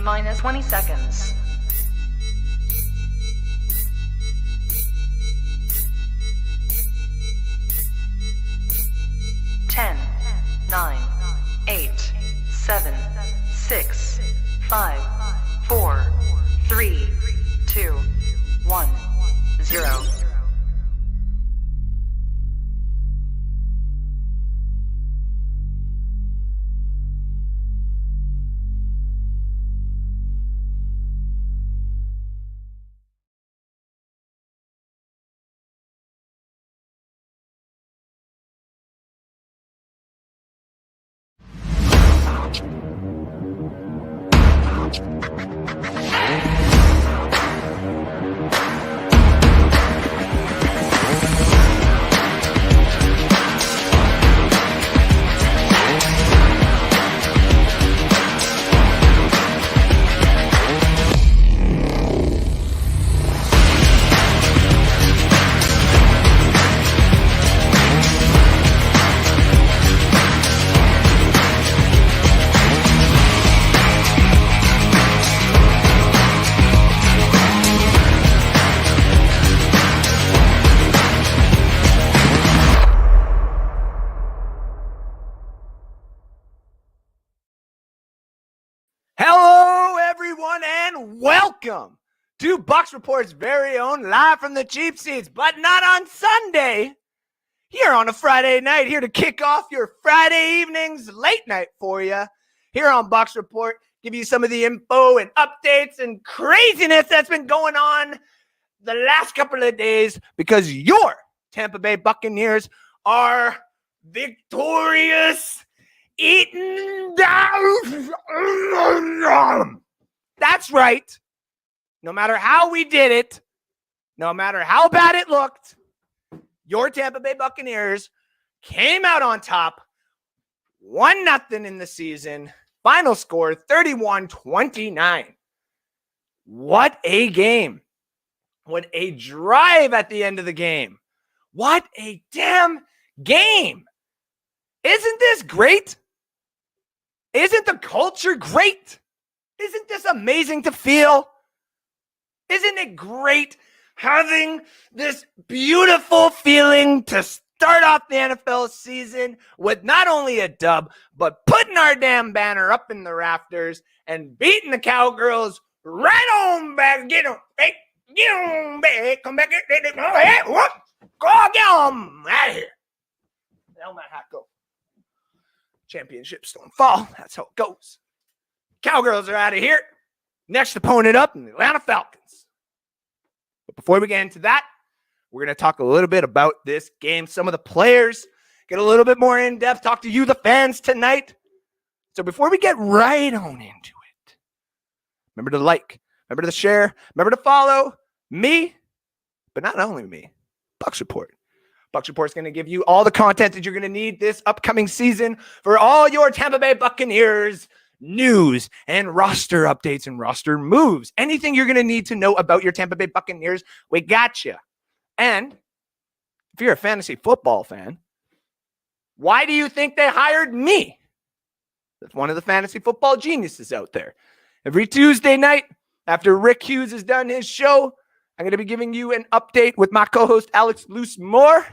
T-minus 20 seconds. 10, 9, 8, 7, 6, 5, 4, 3, 2, 1, 0. Hello, everyone, and welcome to Bucks Report's very own Live from the Cheap Seats, but not on Sunday. Here on a Friday night, here to kick off your Friday evenings late night for you. Here on Bucks Report, give you some of the info and updates and craziness that's been going on the last couple of days because your Tampa Bay Buccaneers are victorious. Eaten down. That's right. No matter how we did it, no matter how bad it looked, your Tampa Bay Buccaneers came out on top, 1-0 in the season. Final score 31-29. What a game. What a drive at the end of the game. What a damn game. Isn't this great? Isn't the culture great? Isn't this amazing to feel? Isn't it great having this beautiful feeling to start off the NFL season with not only a dub, but putting our damn banner up in the rafters and beating the Cowgirls right on back. Get them back. Come back. Go get them out of here. Helmet hat go. Championships don't fall. That's how it goes. Cowgirls are out of here. Next opponent up, the Atlanta Falcons. But before we get into that, we're going to talk a little bit about this game. Some of the players, get a little bit more in-depth, talk to you, the fans, tonight. So before we get right on into it, remember to like, remember to share, remember to follow me, but not only me, Bucks Report. Bucks Report is going to give you all the content that you're going to need this upcoming season for all your Tampa Bay Buccaneers news and roster updates and roster moves. Anything you're going to need to know about your Tampa Bay Buccaneers, we got you. And if you're a fantasy football fan, why do you think they hired me? That's one of the fantasy football geniuses out there. Every Tuesday night, after Rick Hughes has done his show, I'm going to be giving you an update with my co-host Alex Luce-Moore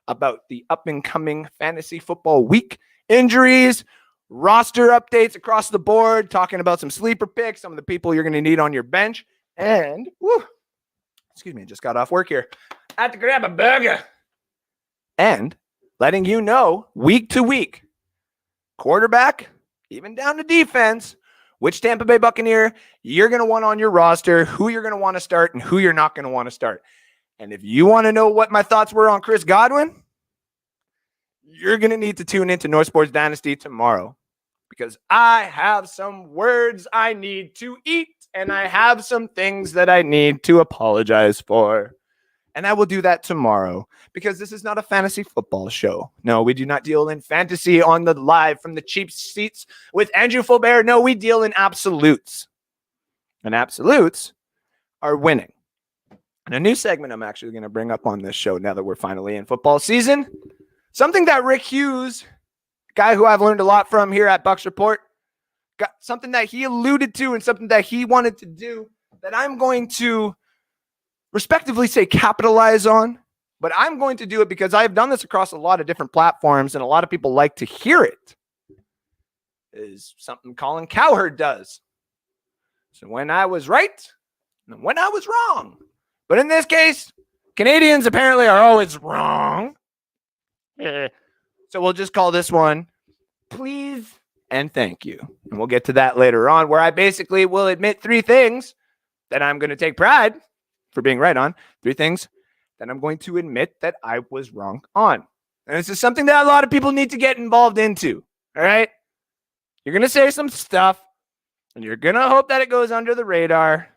about the up-and-coming fantasy football week, injuries, roster updates across the board, talking about some sleeper picks, some of the people you're going to need on your bench, and, excuse me, just got off work here. I had to grab a burger. And letting you know, week to week, quarterback, even down to defense, which Tampa Bay Buccaneer you're going to want on your roster, who you're going to want to start, and who you're not going to want to start. And if you want to know what my thoughts were on Chris Godwin, you're going to need to tune into North Sports Dynasty tomorrow because I have some words I need to eat and I have some things that I need to apologize for. And I will do that tomorrow because this is not a fantasy football show. No, we do not deal in fantasy on the live from the cheap seats with Andrew Faubert. No, we deal in absolutes. And absolutes are winning. And a new segment I'm actually going to bring up on this show now that we're finally in football season. Something that Rick Hughes, guy who I've learned a lot from here at Bucks Report, got something that he alluded to and something that he wanted to do that I'm going to respectively say capitalize on, but I'm going to do it because I've done this across a lot of different platforms and a lot of people like to hear it. Is something Colin Cowherd does. So when I was right and when I was wrong. But in this case, Canadians apparently are always wrong. So we'll just call this one please and thank you. And we'll get to that later on, where I basically will admit 3 things that I'm going to take pride for being right on, 3 things that I'm going to admit that I was wrong on. And this is something that a lot of people need to get involved into. All right? You're going to say some stuff, and you're going to hope that it goes under the radar.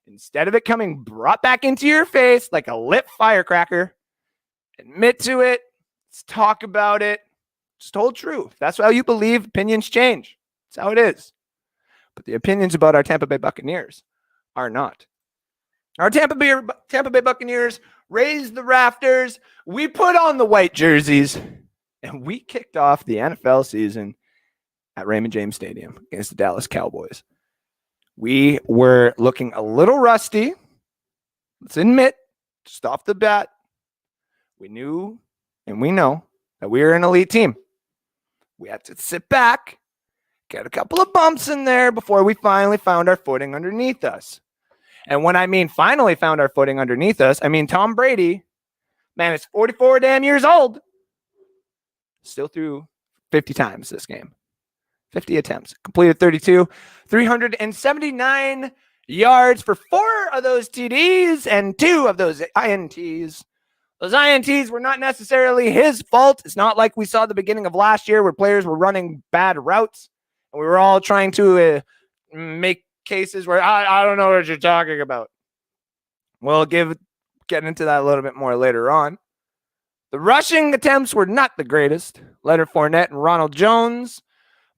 Instead of it coming brought back into your face like a lit firecracker, admit to it. Let's talk about it. Just hold true. If that's how you believe, opinions change. That's how it is. But the opinions about our Tampa Bay Buccaneers are not. Our Tampa Bay Buccaneers raised the rafters. We put on the white jerseys, and we kicked off the NFL season at Raymond James Stadium against the Dallas Cowboys. We were looking a little rusty. Let's admit, just off the bat, we knew and we know that we were an elite team. We had to sit back, get a couple of bumps in there before we finally found our footing underneath us. And when I mean finally found our footing underneath us, I mean Tom Brady, man, it's 44 damn years old, still threw 50 times this game. 50 attempts, completed 32, 379 yards for 4 of those TDs and 2 of those INTs. Those INTs were not necessarily his fault. It's not like we saw the beginning of last year where players were running bad routes and we were all trying to make cases where I don't know what you're talking about. We'll get into that a little bit more later on. The rushing attempts were not the greatest. Leonard Fournette and Ronald Jones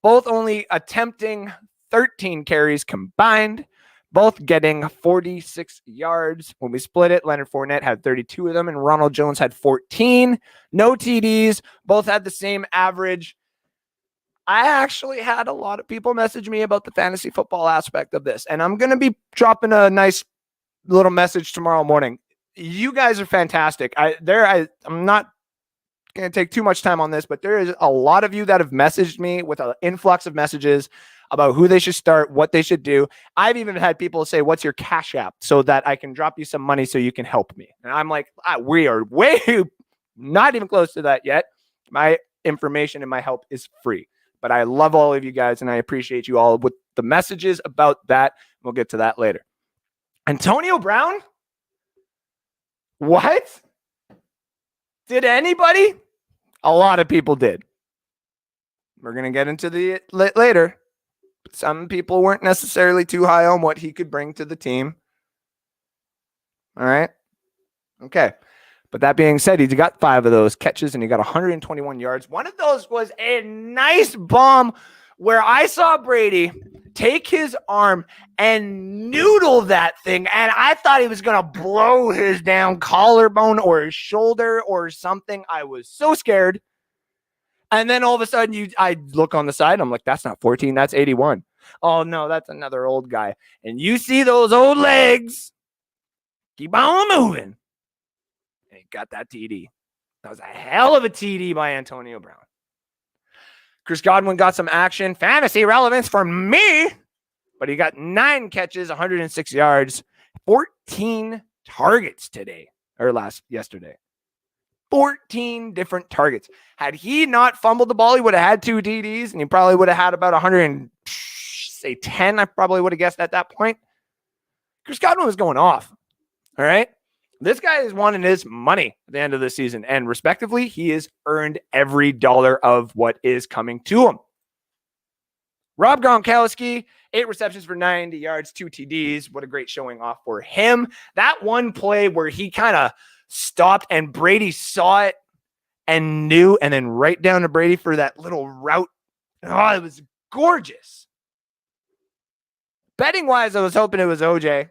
both only attempting 13 carries combined, both getting 46 yards. When we split it, Leonard Fournette had 32 of them, and Ronald Jones had 14. No TDs. Both had the same average. I actually had a lot of people message me about the fantasy football aspect of this, and I'm going to be dropping a nice little message tomorrow morning. You guys are fantastic. I'm not going to take too much time on this, but there is a lot of you that have messaged me with an influx of messages about who they should start, what they should do. I've even had people say, what's your Cash App, so that I can drop you some money so you can help me. And I'm like, we are way not even close to that yet. My information and my help is free, but I love all of you guys and I appreciate you all with the messages about that. We'll get to that later. Antonio Brown? What? Did anybody? A lot of people did. We're going to get into the later. Some people weren't necessarily too high on what he could bring to the team. All right. Okay. But that being said, he got 5 of those catches and he got 121 yards. One of those was a nice bomb where I saw Brady take his arm and noodle that thing. And I thought he was going to blow his down collarbone or his shoulder or something. I was so scared. And then all of a sudden, I look on the side. And I'm like, that's not 14. That's 81. Oh, no, that's another old guy. And you see those old legs. Keep on moving. And he got that TD. That was a hell of a TD by Antonio Brown. Chris Godwin got some action. Fantasy relevance for me. But he got 9 catches, 106 yards, 14 targets yesterday. 14 different targets. Had he not fumbled the ball, he would have had 2 TDs, and he probably would have had about 110. I probably would have guessed at that point. Chris Godwin was going off. All right. This guy is wanting his money at the end of the season, and respectively, he has earned every dollar of what is coming to him. Rob Gronkowski, 8 receptions for 90 yards, 2 TDs. What a great showing off for him. That one play where he kind of stopped and Brady saw it and knew, and then right down to Brady for that little route. Oh, it was gorgeous. Betting wise, I was hoping it was OJ.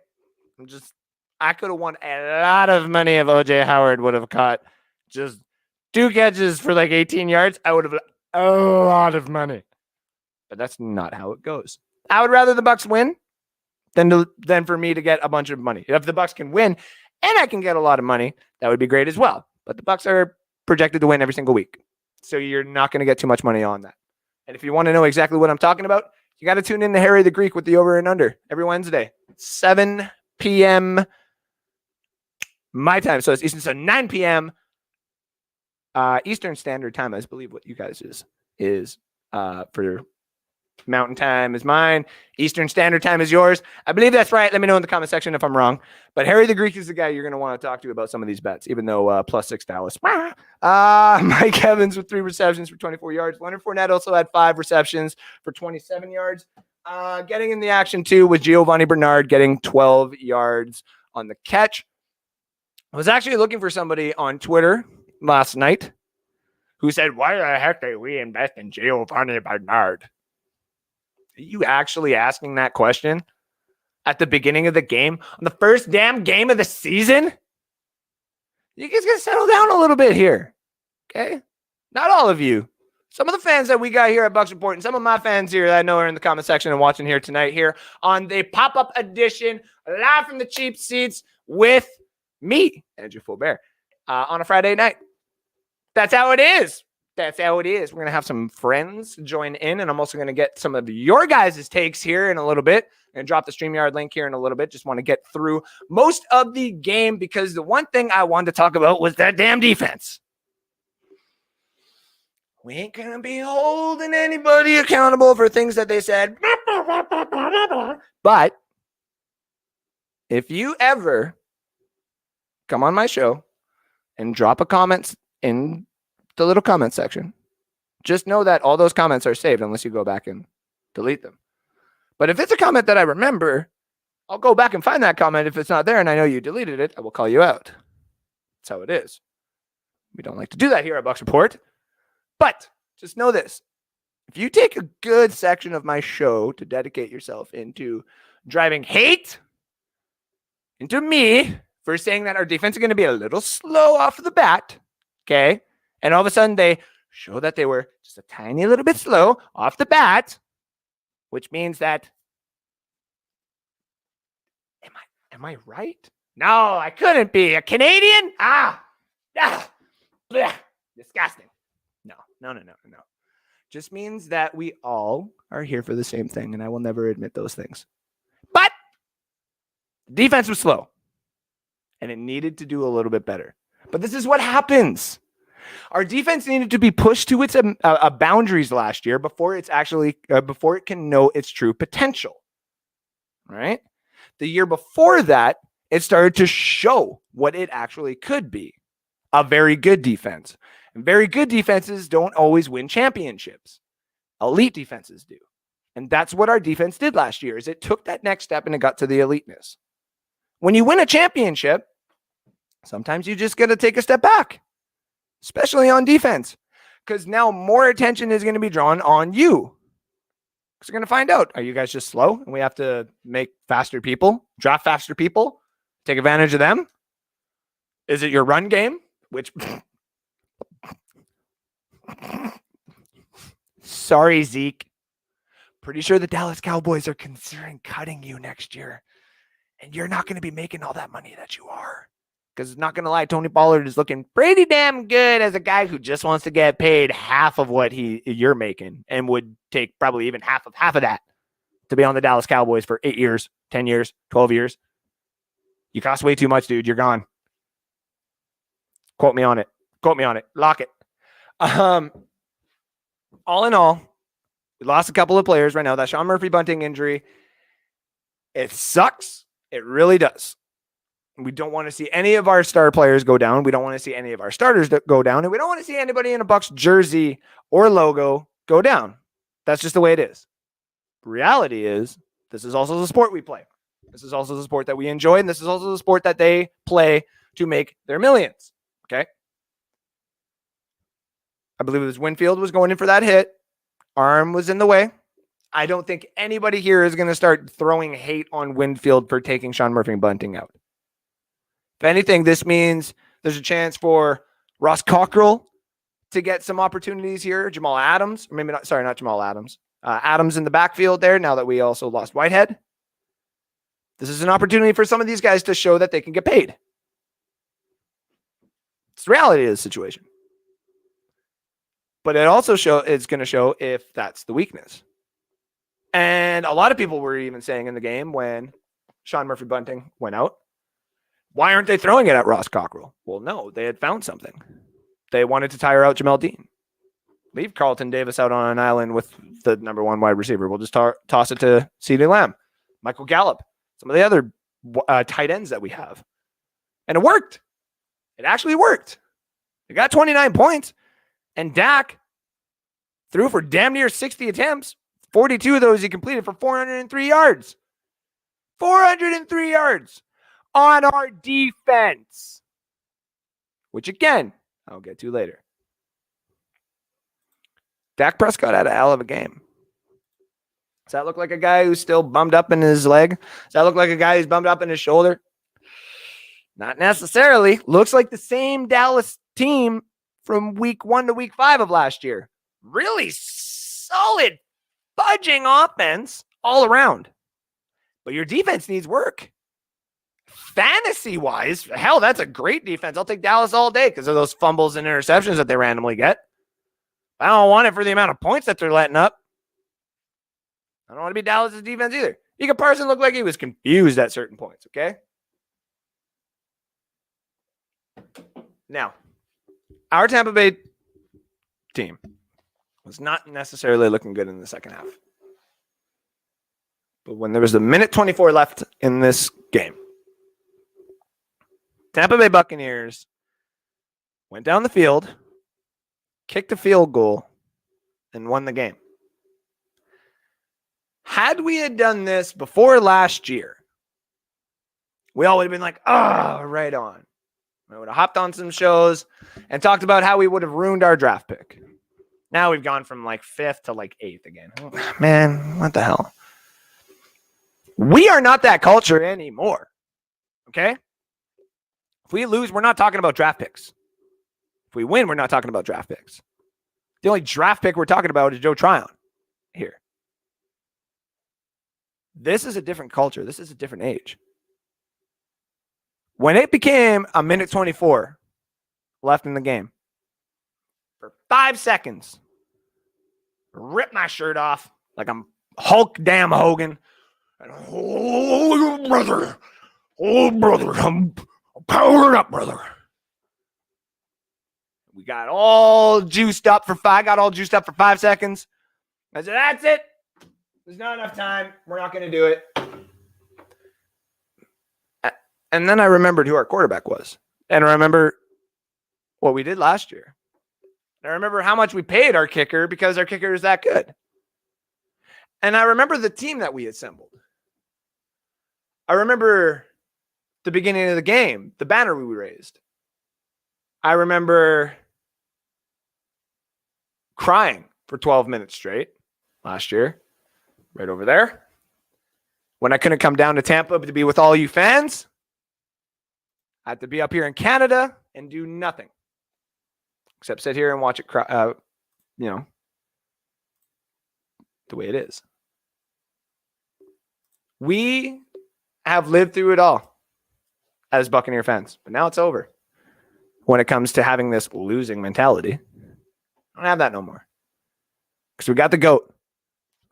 I could have won a lot of money if OJ Howard would have caught just 2 catches for like 18 yards. I would have a lot of money. But that's not how it goes. I would rather the Bucks win than for me to get a bunch of money. If the Bucks can win and I can get a lot of money, that would be great as well. But the Bucks are projected to win every single week. So you're not going to get too much money on that. And if you want to know exactly what I'm talking about, you got to tune in to Harry the Greek with the over and under every Wednesday, 7 p.m. my time. So it's Eastern, so 9 p.m. Eastern Standard Time, I believe what you guys is for Mountain Time is mine. Eastern Standard Time is yours. I believe that's right. Let me know in the comment section if I'm wrong. But Harry the Greek is the guy you're going to want to talk to about some of these bets, even though +6 Dallas. Mike Evans with 3 receptions for 24 yards. Leonard Fournette also had 5 receptions for 27 yards. Getting in the action too with Giovanni Bernard getting 12 yards on the catch. I was actually looking for somebody on Twitter last night who said, why the heck did we invest in Giovanni Bernard? Are you actually asking that question at the beginning of the game on the first damn game of the season? You guys got to settle down a little bit here. Okay. Not all of you. Some of the fans that we got here at Bucks Report and some of my fans here that I know are in the comment section and watching here tonight here on the pop-up edition live from the cheap seats with me, Andrew Faubert, on a Friday night. That's how it is. That's how it is. We're going to have some friends join in, and I'm also going to get some of your guys' takes here in a little bit and drop the StreamYard link here in a little bit. Just want to get through most of the game because the one thing I wanted to talk about was that damn defense. We ain't going to be holding anybody accountable for things that they said. But if you ever come on my show and drop a comment in the little comment section, just know that all those comments are saved unless you go back and delete them. But if it's a comment that I remember, I'll go back and find that comment. If it's not there and I know you deleted it, I will call you out. That's how it is. We don't like to do that here at Bucks Report. But just know this. If you take a good section of my show to dedicate yourself into driving hate into me for saying that our defense is going to be a little slow off the bat, okay? And all of a sudden they show that they were just a tiny little bit slow off the bat, which means that, am I right? No, I couldn't be. A Canadian? Blech, disgusting. No. Just means that we all are here for the same thing, and I will never admit those things. But defense was slow, and it needed to do a little bit better. But this is what happens. Our defense needed to be pushed to its boundaries last year before it's actually before it can know its true potential. Right? The year before that, it started to show what it actually could be. A very good defense. And very good defenses don't always win championships. Elite defenses do. And that's what our defense did last year, is it took that next step and it got to the eliteness. When you win a championship, sometimes you just got to take a step back, especially on defense, because now more attention is going to be drawn on you. Because you're going to find out, are you guys just slow and we have to make faster people, draft faster people, take advantage of them? Is it your run game, which... Sorry, Zeke. Pretty sure the Dallas Cowboys are considering cutting you next year. And you're not going to be making all that money that you are. Because not going to lie, Tony Pollard is looking pretty damn good as a guy who just wants to get paid half of what you're making and would take probably even half of that to be on the Dallas Cowboys for 8 years, 10 years, 12 years. You cost way too much, dude. You're gone. Quote me on it. Lock it. All in all, we lost a couple of players right now. That Sean Murphy Bunting injury, it sucks. It really does. We don't want to see any of our star players go down. We don't want to see any of our starters go down. And we don't want to see anybody in a Bucks jersey or logo go down. That's just the way it is. Reality is, this is also the sport we play. This is also the sport that we enjoy. And this is also the sport that they play to make their millions. Okay? I believe it was Winfield was going in for that hit. Arm was in the way. I don't think anybody here is going to start throwing hate on Winfield for taking Sean Murphy Bunting out. If anything, this means there's a chance for Ross Cockrell to get some opportunities here. Jamal Adams, or maybe not, sorry, not Jamal Adams. Adams in the backfield there now that we also lost Whitehead. This is an opportunity for some of these guys to show that they can get paid. It's the reality of the situation. But it also it's going to show if that's the weakness. And a lot of people were even saying in the game when Sean Murphy-Bunting went out, why aren't they throwing it at Ross Cockrell? Well, no, they had found something. They wanted to tire out Jamel Dean. Leave Carlton Davis out on an island with the number one wide receiver. We'll just toss it to CeeDee Lamb, Michael Gallup, some of the other tight ends that we have. And it worked. It actually worked. They got 29 points. And Dak threw for damn near 60 attempts. 42 of those he completed for 403 yards. 403 yards on our defense. Which, again, I'll get to later. Dak Prescott had a hell of a game. Does that look like a guy who's still bummed up in his leg? Does that look like a guy who's bummed up in his shoulder? Not necessarily. Looks like the same Dallas team from week 1 to week 5 of last year. Really solid fudging offense all around. But your defense needs work. Fantasy-wise, hell, that's a great defense. I'll take Dallas all day because of those fumbles and interceptions that they randomly get. I don't want it for the amount of points that they're letting up. I don't want to be Dallas' defense either. Micah Parsons looked like he was confused at certain points, okay? Now, our Tampa Bay team was not necessarily looking good in the second half. But when there was a minute 24 left in this game, Tampa Bay Buccaneers went down the field, kicked a field goal, and won the game. Had we had done this before last year, we all would have been like, oh, right on. I would have hopped on some shows and talked about how we would have ruined our draft pick. Now we've gone from like 5th to like 8th again. Man, what the hell? We are not that culture anymore. Okay? If we lose, we're not talking about draft picks. If we win, we're not talking about draft picks. The only draft pick we're talking about is Joe Tryon here. This is a different culture. This is a different age. When it became a minute 24 left in the game, for 5 seconds, rip my shirt off like I'm Hulk damn Hogan. And, oh, brother, I'm powered up, brother. We got all juiced up for 5 seconds. I said, that's it. There's not enough time. We're not going to do it. And then I remembered who our quarterback was. And I remember what we did last year. And I remember how much we paid our kicker because our kicker is that good. And I remember the team that we assembled. I remember the beginning of the game, the banner we raised. I remember crying for 12 minutes straight last year, right over there. When I couldn't come down to Tampa to be with all you fans, I had to be up here in Canada and do nothing except sit here and watch it cry, the way it is. We have lived through it all as Buccaneer fans, but now it's over. When it comes to having this losing mentality, I don't have that no more. Because we got the GOAT.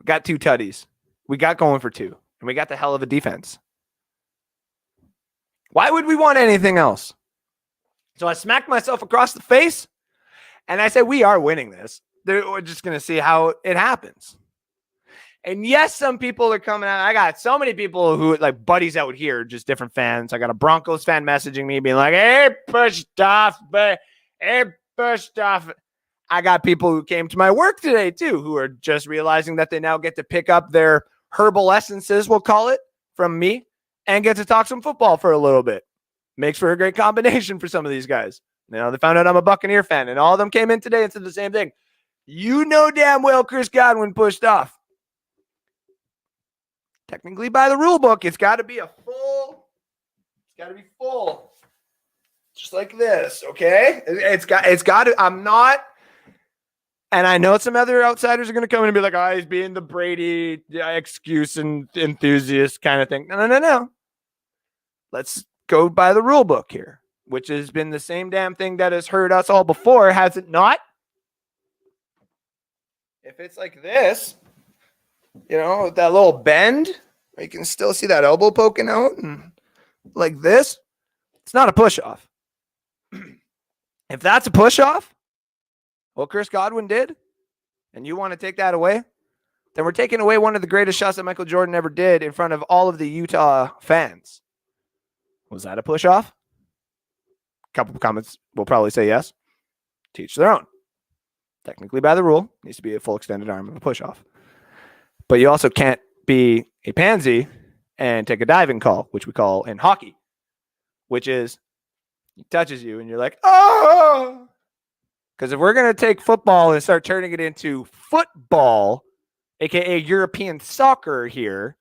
We got 2 tutties. We got going for 2. And we got the hell of a defense. Why would we want anything else? So I smacked myself across the face, and I said, we are winning this. We're just going to see how it happens. And yes, some people are coming out. I got so many people who, like buddies out here, just different fans. I got a Broncos fan messaging me being like, hey, pushed off. I got people who came to my work today, too, who are just realizing that they now get to pick up their herbal essences, we'll call it, from me, and get to talk some football for a little bit. Makes for a great combination for some of these guys. Now they found out I'm a Buccaneer fan, and all of them came in today and said the same thing. You know damn well Chris Godwin pushed off. Technically, by the rule book, it's got to be full. Just like this, okay? It's got to. I'm not And I know some other outsiders are going to come in and be like, oh, he's being the Brady excuse and enthusiast kind of thing. No. Let's go by the rule book here, which has been the same damn thing that has hurt us all before, has it not? If it's like this, that little bend, you can still see that elbow poking out, and like this, it's not a push-off. If that's a push-off, what Chris Godwin did, and you want to take that away, then we're taking away one of the greatest shots that Michael Jordan ever did in front of all of the Utah fans. Was that a push-off? A couple of comments will probably say yes. Teach their own. Technically, by the rule, needs to be a full extended arm of a push-off. But you also can't be a pansy and take a diving call, which we call in hockey, which is he touches you and you're like, oh! Because if we're going to take football and start turning it into football, aka European soccer here,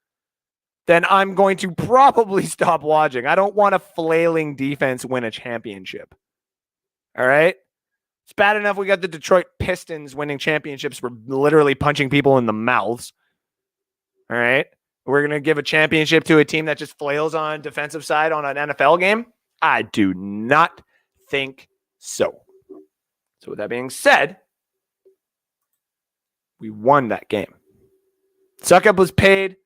then I'm going to probably stop watching. I don't want a flailing defense win a championship. All right? It's bad enough we got the Detroit Pistons winning championships for literally punching people in the mouths. All right? We're going to give a championship to a team that just flails on defensive side on an NFL game? I do not think so. So with that being said, we won that game. Suck Up was paid.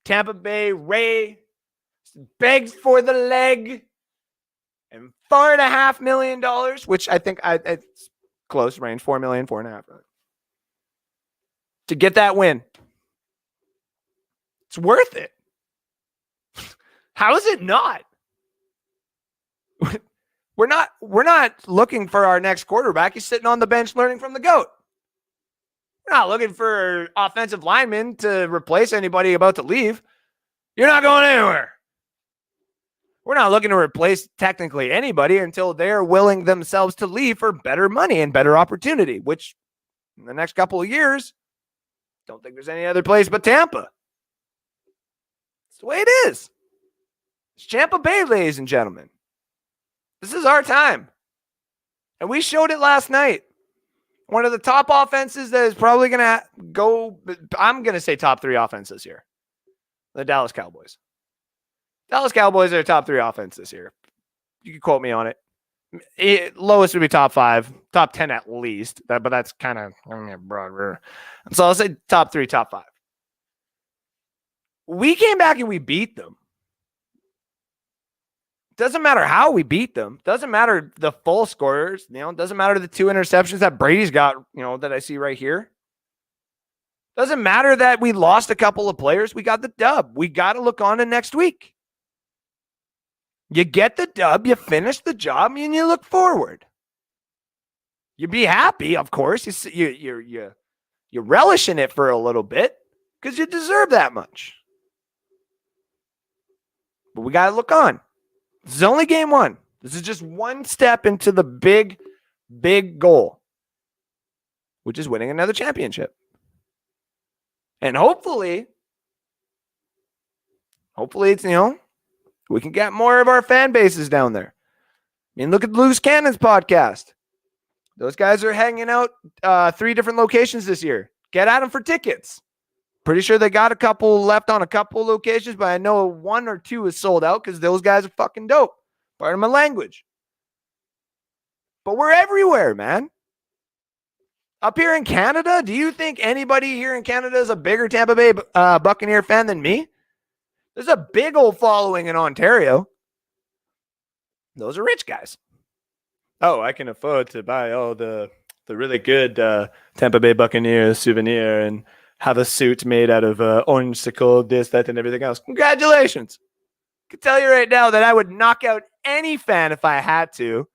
Tampa Bay Ray begs for the leg. And $4.5 million, which I think it's close range, 4 million, 4.5 million. To get that win. It's worth it. How is it not? We're not looking for our next quarterback. He's sitting on the bench learning from the GOAT. We're not looking for offensive linemen to replace anybody about to leave. You're not going anywhere. We're not looking to replace technically anybody until they're willing themselves to leave for better money and better opportunity, which in the next couple of years, don't think there's any other place but Tampa. It's the way it is. It's Tampa Bay, ladies and gentlemen. This is our time. And we showed it last night. One of the top offenses that is probably going to go, I'm going to say top 3 offenses here. The Dallas Cowboys. Dallas Cowboys are a top 3 offense this year. You can quote me on it. Lowest would be top 5, top 10 at least. But that's kind of broad. So I'll say top 3, top 5. We came back and we beat them. Doesn't matter how we beat them. Doesn't matter the full scores. Doesn't matter the 2 interceptions that Brady's got, that I see right here. Doesn't matter that we lost a couple of players. We got the dub. We got to look on to next week. You get the dub, you finish the job, and you look forward. You be happy, of course. You relish in it for a little bit because you deserve that much. But we got to look on. This is only game 1. This is just one step into the big, big goal, which is winning another championship. And hopefully it's, we can get more of our fan bases down there. I mean, look at Loose Cannon's podcast. Those guys are hanging out 3 different locations this year. Get at them for tickets. Pretty sure they got a couple left on a couple locations, but I know 1 or 2 is sold out because those guys are fucking dope. Part of my language. But we're everywhere, man. Up here in Canada, do you think anybody here in Canada is a bigger Tampa Bay Buccaneer fan than me? There's a big old following in Ontario. Those are rich guys. Oh, I can afford to buy all the really good Tampa Bay Buccaneers souvenir and have a suit made out of orange sickle, this, that, and everything else. Congratulations. I can tell you right now that I would knock out any fan if I had to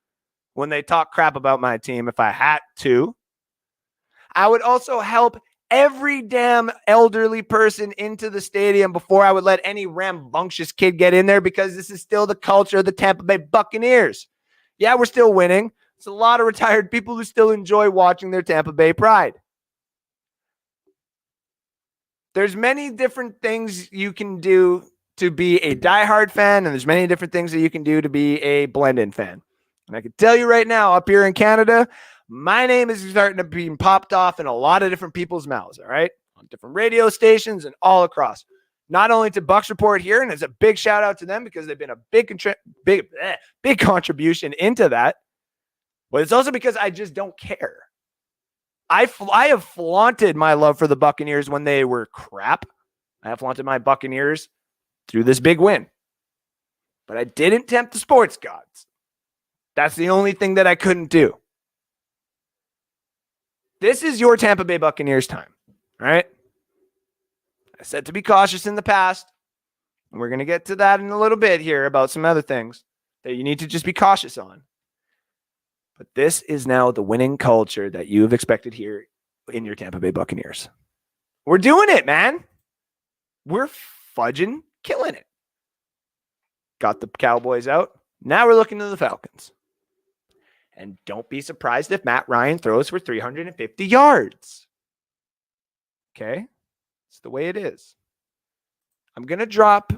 when they talk crap about my team if I had to. I would also help every damn elderly person into the stadium before I would let any rambunctious kid get in there because this is still the culture of the Tampa Bay Buccaneers. Yeah, we're still winning. It's a lot of retired people who still enjoy watching their Tampa Bay pride. There's many different things you can do to be a diehard fan, and there's many different things that you can do to be a blend-in fan. And I can tell you right now, up here in Canada, My name is starting to be popped off in a lot of different people's mouths, all right? On different radio stations and all across. Not only to Bucks Report here, and it's a big shout out to them because they've been a big contribution into that, but it's also because I just don't care. I have flaunted my love for the Buccaneers when they were crap. I have flaunted my Buccaneers through this big win. But I didn't tempt the sports gods. That's the only thing that I couldn't do. This is your Tampa Bay Buccaneers time, all right? I said to be cautious in the past, and we're going to get to that in a little bit here about some other things that you need to just be cautious on. But this is now the winning culture that you've expected here in your Tampa Bay Buccaneers. We're doing it, man. We're fudging killing it. Got the Cowboys out. Now we're looking to the Falcons. And don't be surprised if Matt Ryan throws for 350 yards. Okay? It's the way it is. I'm going to drop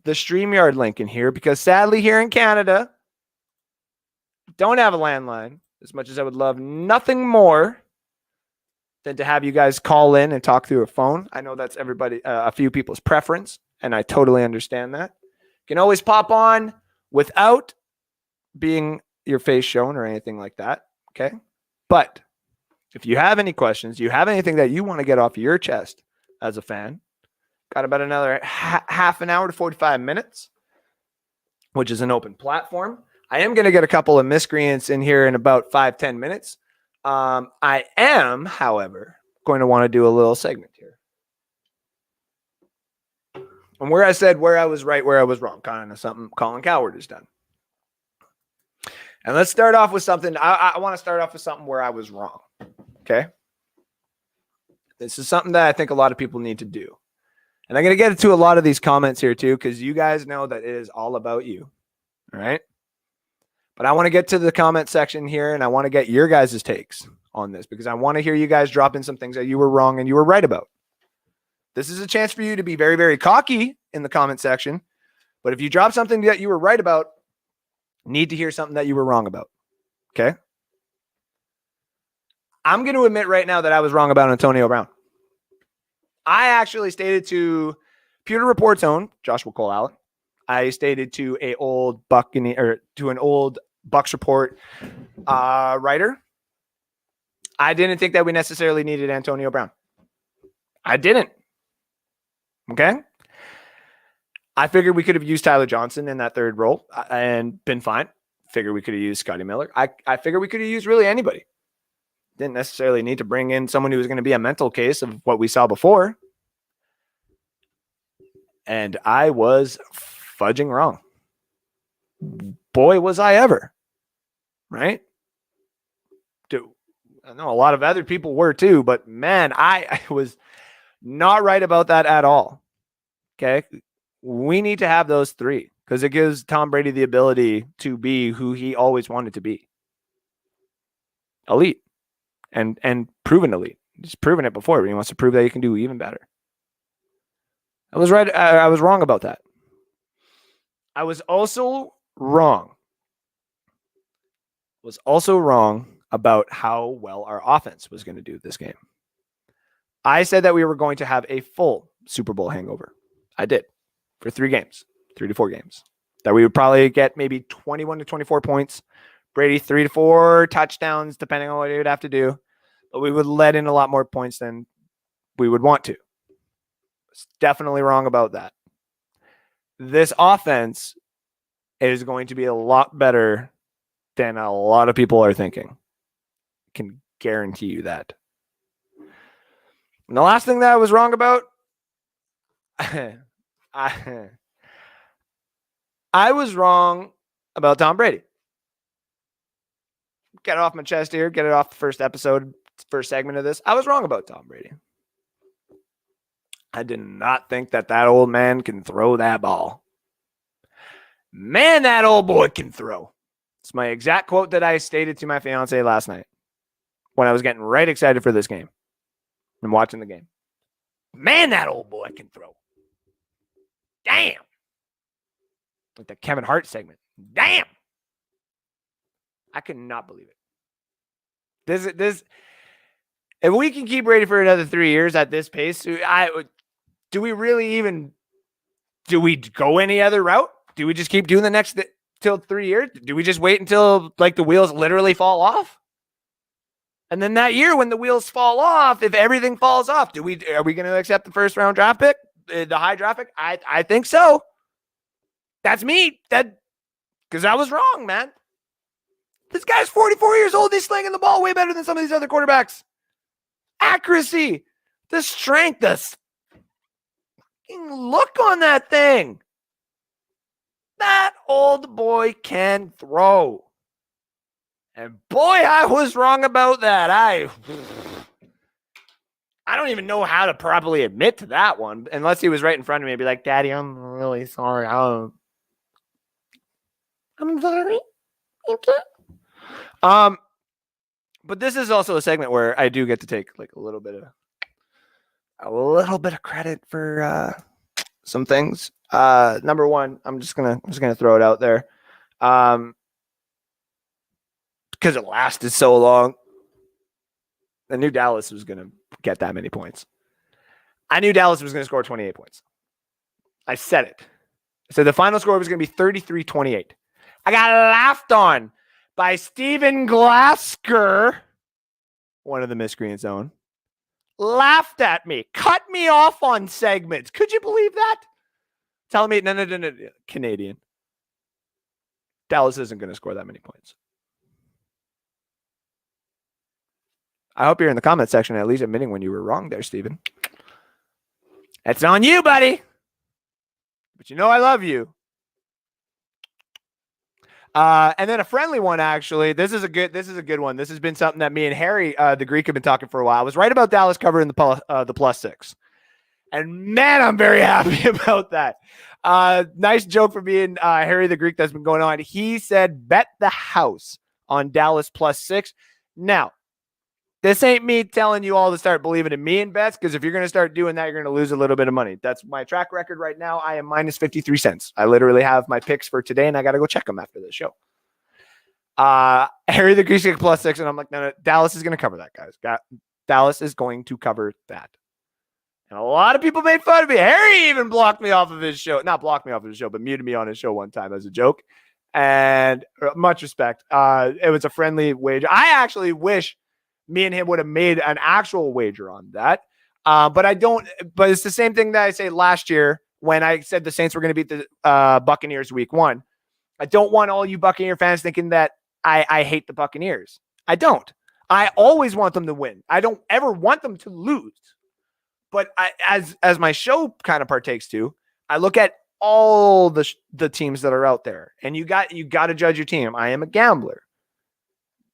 the StreamYard link in here because sadly here in Canada, don't have a landline, as much as I would love nothing more than to have you guys call in and talk through a phone. I know that's a few people's preference, and I totally understand that. You can always pop on without being your face shown or anything like that, okay? But if you have any questions, you have anything that you want to get off your chest as a fan, got about another half an hour to 45 minutes, which is an open platform. I am going to get a couple of miscreants in here in about 5-10 minutes. I am, however, going to want to do a little segment here. And where I said where I was right, where I was wrong, kind of something Colin Cowherd has done. And let's start off with something. I want to start off with something where I was wrong. Okay? This is something that I think a lot of people need to do. And I'm going to get into a lot of these comments here too, because you guys know that it is all about you. All right? But I want to get to the comment section here, and I want to get your guys' takes on this because I want to hear you guys drop in some things that you were wrong and you were right about. This is a chance for you to be very, very cocky in the comment section. But if you drop something that you were right about, need to hear something that you were wrong about. Okay? I'm going to admit right now that I was wrong about Antonio Brown. I actually stated to Pewter Report's own Joshua Cole Allen. I stated to an old Bucks Report writer. I didn't think that we necessarily needed Antonio Brown. I didn't. Okay? I figured we could have used Tyler Johnson in that third role and been fine. Figured we could have used Scotty Miller. I figured we could have used really anybody. Didn't necessarily need to bring in someone who was going to be a mental case of what we saw before. And I was fudging wrong. Boy, was I ever. Right? Dude, I know a lot of other people were too, but man, I was not right about that at all. Okay? We need to have those three because it gives Tom Brady the ability to be who he always wanted to be. Elite. And proven elite. He's proven it before, but he wants to prove that he can do even better. I was right. I was wrong about that. I was also wrong. About how well our offense was going to do this game. I said that we were going to have a full Super Bowl hangover. I did. For 3 games. 3 to 4 games. That we would probably get maybe 21 to 24 points. Brady 3 to 4 touchdowns, depending on what he would have to do. But we would let in a lot more points than we would want to. It's definitely wrong about that. This offense is going to be a lot better than a lot of people are thinking. I can guarantee you that. And the last thing that I was wrong about, I was wrong about Tom Brady. Get it off my chest here. Get it off the first segment of this. I was wrong about Tom Brady. I did not think that old man can throw that ball. Man, that old boy can throw. It's my exact quote that I stated to my fiance last night when I was getting right excited for this game and watching the game. Man, that old boy can throw. Damn. Like the Kevin Hart segment. Damn. I could not believe it. This if we can keep Brady for another 3 years at this pace, do we really even do we go any other route? Do we just keep doing the next till 3 years? Do we just wait until like the wheels literally fall off? And then that year when the wheels fall off, if everything falls off, are we going to accept the first round draft pick, the high draft pick? I think so. That's me. Because I was wrong, man. This guy's 44 years old. He's slinging the ball way better than some of these other quarterbacks. Accuracy, the strength, the look on that thing. That old boy can throw. And boy, I was wrong about that. I don't even know how to properly admit to that one. Unless he was right in front of me and be like, Daddy, I'm really sorry. I'm sorry. Okay. But this is also a segment where I do get to take like a little bit of credit for some things. Number one, I'm just gonna throw it out there. Because it lasted so long. I knew Dallas was gonna get that many points. I knew Dallas was gonna score 28 points. I said it. I said the final score was gonna be 33-28. I got laughed on by Steven Glasker, one of the miscreant zone, laughed at me, cut me off on segments. Could you believe that? Telling me, no, Canadian. Dallas isn't going to score that many points. I hope you're in the comment section at least admitting when you were wrong there, Steven. It's on you, buddy. But you know I love you. And then a friendly one, actually. This is a good one. This has been something that me and Harry, the Greek, have been talking for a while. I was right about Dallas covering the +6. And man, I'm very happy about that. Nice joke for being Harry the Greek that's been going on. He said, bet the house on Dallas +6. Now, this ain't me telling you all to start believing in me in bets, because if you're going to start doing that, you're going to lose a little bit of money. That's my track record right now. I am minus 53 cents. I literally have my picks for today, and I got to go check them after the show. Harry the Greek +6, and I'm like, no, Dallas is going to cover that, guys. Dallas is going to cover that. And a lot of people made fun of me. Harry even blocked me off of his show. Not blocked me off of his show, but muted me on his show one time as a joke. And much respect. It was a friendly wager. I actually wish me and him would have made an actual wager on that. But I don't. But it's the same thing that I say last year when I said the Saints were going to beat the Buccaneers week 1. I don't want all you Buccaneer fans thinking that I hate the Buccaneers. I don't. I always want them to win. I don't ever want them to lose. But as my show kind of partakes to, I look at all the teams that are out there, and you got to judge your team. I am a gambler.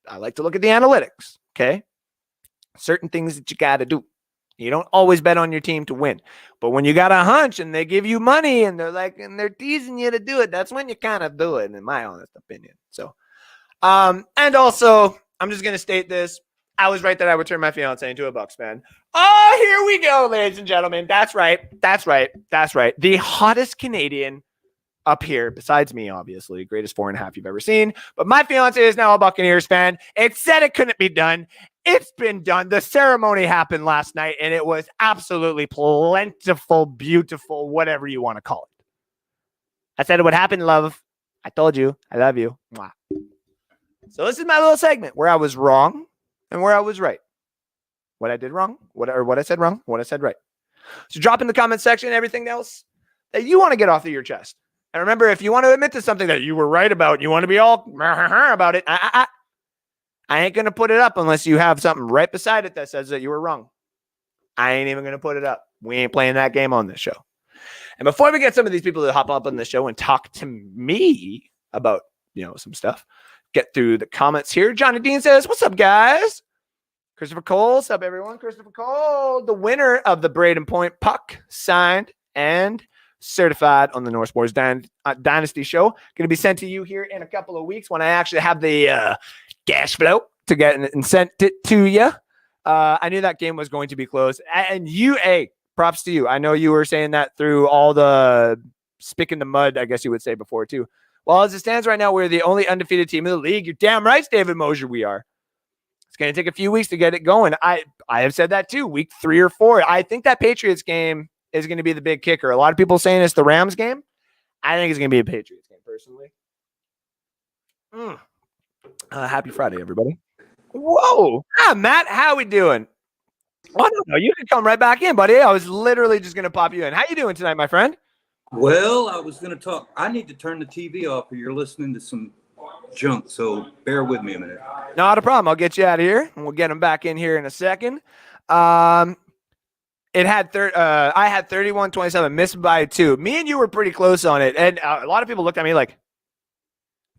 I like to look at the analytics. Okay, certain things that you got to do. You don't always bet on your team to win, but when you got a hunch and they give you money and they're teasing you to do it, that's when you kind of do it, in my honest opinion. So, and also, I'm just gonna state this. I was right that I would turn my fiance into a Bucs fan. Oh, here we go, ladies and gentlemen. That's right. The hottest Canadian up here, besides me, obviously. Greatest 4.5 you've ever seen. But my fiance is now a Buccaneers fan. It said it couldn't be done. It's been done. The ceremony happened last night, and it was absolutely plentiful, beautiful, whatever you want to call it. I said it would happen, love. I told you. I love you. Mwah. So this is my little segment where I was wrong and where I was right. What I did wrong, what I said wrong, what I said right. So drop in the comment section everything else that you want to get off of your chest. And remember, if you want to admit to something that you were right about, you want to be all about it, I ain't going to put it up unless you have something right beside it that says that you were wrong. I ain't even going to put it up. We ain't playing that game on this show. And before we get some of these people to hop up on the show and talk to me about, some stuff, get through the comments here. Johnny Dean says, what's up, guys? Christopher Cole, what's up, everyone? Christopher Cole, the winner of the Braden Point puck, signed and certified on the North Sports Dynasty show. Going to be sent to you here in a couple of weeks when I actually have the cash flow to get and sent it to you. I knew that game was going to be close. And props to you. I know you were saying that through all the spick in the mud, I guess you would say before, too. Well, as it stands right now, we're the only undefeated team in the league. You're damn right, David Mosier, we are. It's going to take a few weeks to get it going. I have said that too, week 3 or 4. I think that Patriots game is going to be the big kicker. A lot of people saying it's the Rams game. I think it's going to be a Patriots game, personally. Happy Friday, everybody. Whoa. Matt, how we doing? Oh, no, you can come right back in, buddy. I was literally just going to pop you in. How you doing tonight, my friend? Well, I was going to talk. I need to turn the TV off or you're listening to some junk, so bear with me a minute. Not a problem. I'll get you out of here, and we'll get him back in here in a second. I had 31-27, missed by 2. Me and you were pretty close on it, and a lot of people looked at me like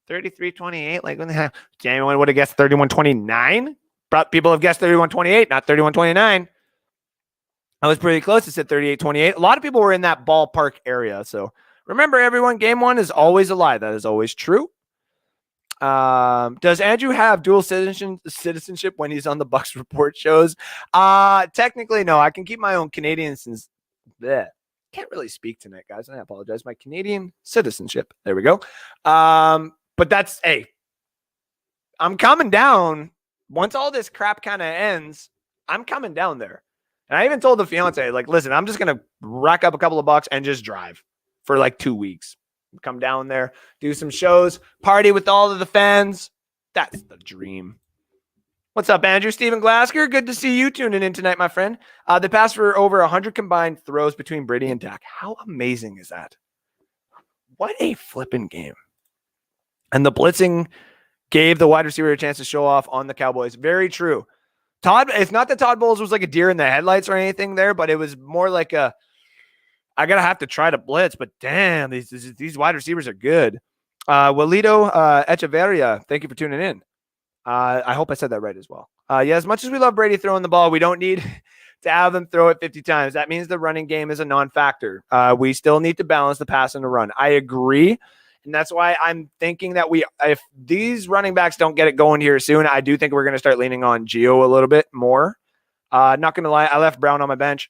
33-28. Like, when the hell? Anyone would have guessed 31-29? But people have guessed 31-28, not 31-29. I was pretty close. I said 38-28. A lot of people were in that ballpark area. So remember, everyone, game 1 is always a lie. That is always true. Does Andrew have dual citizenship when he's on the Bucks report shows? Technically, no. I can keep my own Canadian since can't really speak tonight, guys. I apologize. My Canadian citizenship. There we go. But that's I'm coming down. Once all this crap kind of ends, I'm coming down there. And I even told the fiance, like, listen, I'm just going to rack up a couple of bucks and just drive for like 2 weeks. Come down there, do some shows, party with all of the fans. That's the dream. What's up, Andrew? Steven Glasker, good to see you tuning in tonight, my friend. They passed for over 100 combined throws between Brady and Dak. How amazing is that? What a flipping game. And the blitzing gave the wide receiver a chance to show off on the Cowboys. Very true. It's not that Todd Bowles was like a deer in the headlights or anything there, but it was more like I gotta have to try to blitz, but damn, these wide receivers are good. Walito Echeverria, thank you for tuning in. I hope I said that right as well. Yeah, as much as we love Brady throwing the ball, we don't need to have him throw it 50 times. That means the running game is a non-factor. We still need to balance the pass and the run. I agree. And that's why I'm thinking that if these running backs don't get it going here soon, I do think we're going to start leaning on Gio a little bit more. Not going to lie, I left Brown on my bench.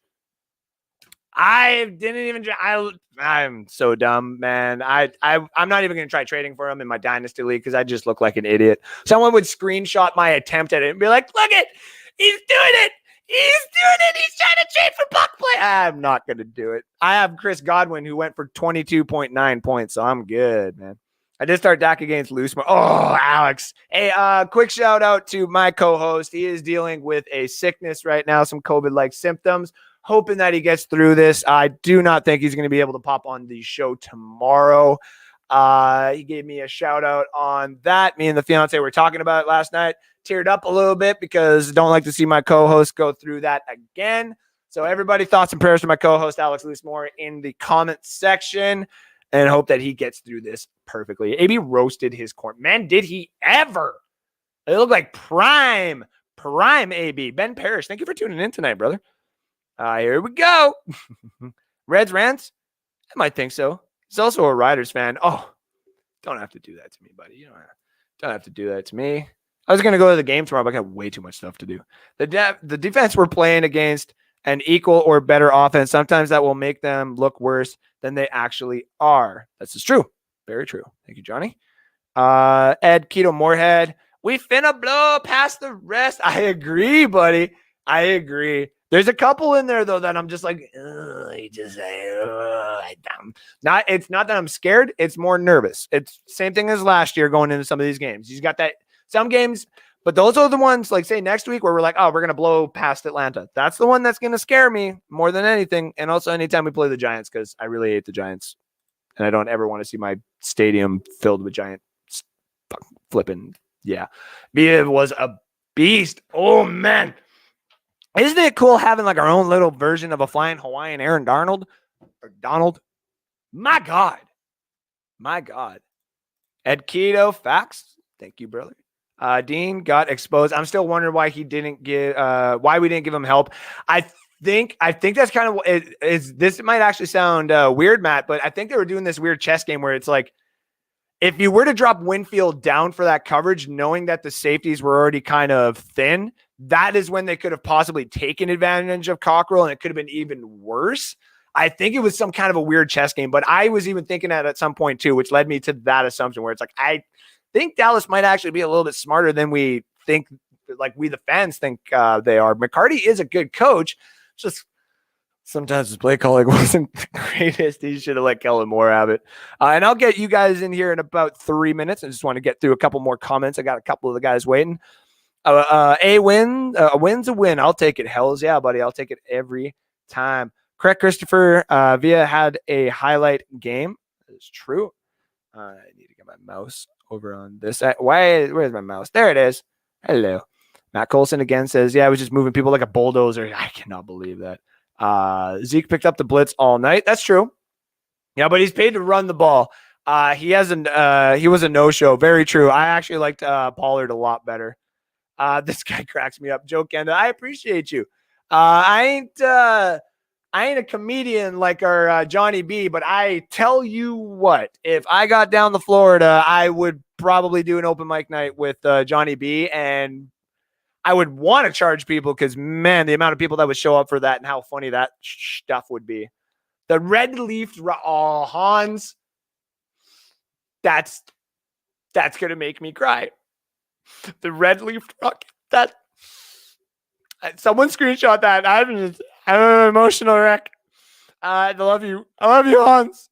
I'm so dumb, man. I'm not even going to try trading for him in my dynasty league because I just look like an idiot. Someone would screenshot my attempt at it and be like, look it, he's doing it. He's doing it. He's trying to trade for buck play. I'm not going to do it. I have Chris Godwin who went for 22.9 points, so I'm good, man. I did start Dak against Loosemore. Oh, Alex. Hey, quick shout out to my co-host. He is dealing with a sickness right now, some COVID-like symptoms. Hoping that he gets through this. I do not think he's going to be able to pop on the show tomorrow. He gave me a shout out on that. Me and the fiance were talking about it last night. Teared up a little bit because I don't like to see my co-host go through that again. So everybody, thoughts and prayers to my co-host Alex Loosemore in the comment section, and hope that he gets through this perfectly. AB roasted his corn. Man, did he ever? It looked like prime AB. Ben Parrish, thank you for tuning in tonight, brother. Here we go. Reds rants? I might think so. He's also a Riders fan. Oh, don't have to do that to me, buddy. You don't have to do that to me. I was going to go to the game tomorrow, but I got way too much stuff to do. The defense we're playing against an equal or better offense, sometimes that will make them look worse than they actually are. This is true. Very true. Thank you, Johnny. Ed Keto Moorhead. We finna blow past the rest. I agree, buddy. I agree. There's a couple in there, though, that I'm just like, it's not that I'm scared. It's more nervous. It's same thing as last year going into some of these games. He's got that some games, but those are the ones like say next week where we're like, oh, we're going to blow past Atlanta. That's the one that's going to scare me more than anything. And also anytime we play the Giants, because I really hate the Giants and I don't ever want to see my stadium filled with Giant flipping. Yeah. It was a beast. Oh, man. Isn't it cool having like our own little version of a flying Hawaiian Aaron Donald or Donald? My God. Ed Keto, facts. Thank you, brother. Dean got exposed. I'm still wondering why we didn't give him help. I think that's kind of this might actually sound weird, Matt, but I think they were doing this weird chess game where it's like, if you were to drop Winfield down for that coverage, knowing that the safeties were already kind of thin, that is when they could have possibly taken advantage of Cockrell, and it could have been even worse. I think it was some kind of a weird chess game, but I was even thinking that at some point too, which led me to that assumption where it's like, I think Dallas might actually be a little bit smarter than we think like we the fans think they are. McCarty is a good coach. Just sometimes his play calling wasn't the greatest. He should have let Kellen Moore have it. And I'll get you guys in here in about 3 minutes. I just want to get through a couple more comments. I got a couple of the guys waiting. A win's a win. I'll take it. Hells yeah, buddy. I'll take it every time. Correct, Christopher. Via had a highlight game. That is true. I need to get my mouse over on this side. Where's my mouse? There it is. Hello. Matt Colson again says, yeah, I was just moving people like a bulldozer. I cannot believe that. Zeke picked up the blitz all night. That's true. Yeah, but he's paid to run the ball. He was a no-show. Very true. I actually liked Pollard a lot better. This guy cracks me up. Joe Kenda, I appreciate you. I ain't a comedian like our Johnny B, but I tell you what, if I got down to Florida, I would probably do an open mic night with Johnny B, and I would want to charge people because, man, the amount of people that would show up for that and how funny that stuff would be. The red leaf, Hans, that's going to make me cry. The red leaf rocket, that someone screenshot that. I'm an emotional wreck. I love you. I love you, Hans.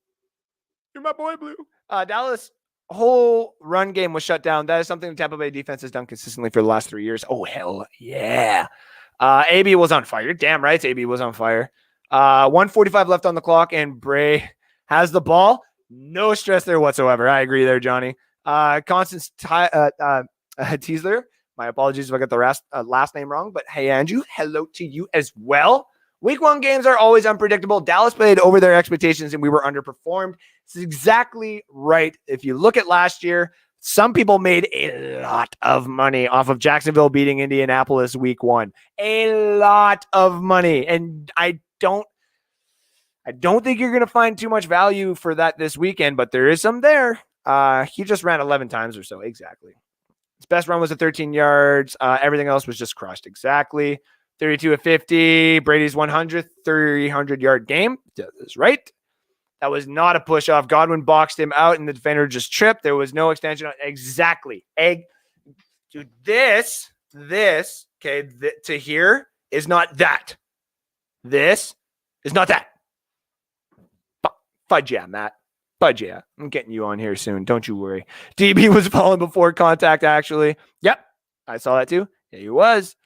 You're my boy, Blue. Dallas whole run game was shut down. That is something the Tampa Bay defense has done consistently for the last 3 years. Oh, hell yeah. AB was on fire. Damn right, AB was on fire. 1:45 left on the clock, and Bray has the ball. No stress there whatsoever. I agree there, Johnny. Constance Teasler. My apologies if I got the last name wrong, but hey, Andrew, hello to you as well. Week 1 games are always unpredictable. Dallas played over their expectations, and we were underperformed. This is exactly right. If you look at last year, some people made a lot of money off of Jacksonville beating Indianapolis week 1. A lot of money. And I don't think you're going to find too much value for that this weekend, but there is some there. He just ran 11 times or so. Exactly. His best run was at 13 yards. Everything else was just crushed. Exactly. 32 of 50. Brady's 100th 300-yard game. That's right. That was not a push off. Godwin boxed him out, and the defender just tripped. There was no extension. Exactly. Dude, this, okay, to here is not that. This is not that. Fudge yeah, Matt. Fudge yeah. I'm getting you on here soon. Don't you worry. DB was falling before contact, actually. Yep. I saw that too. Yeah, he was.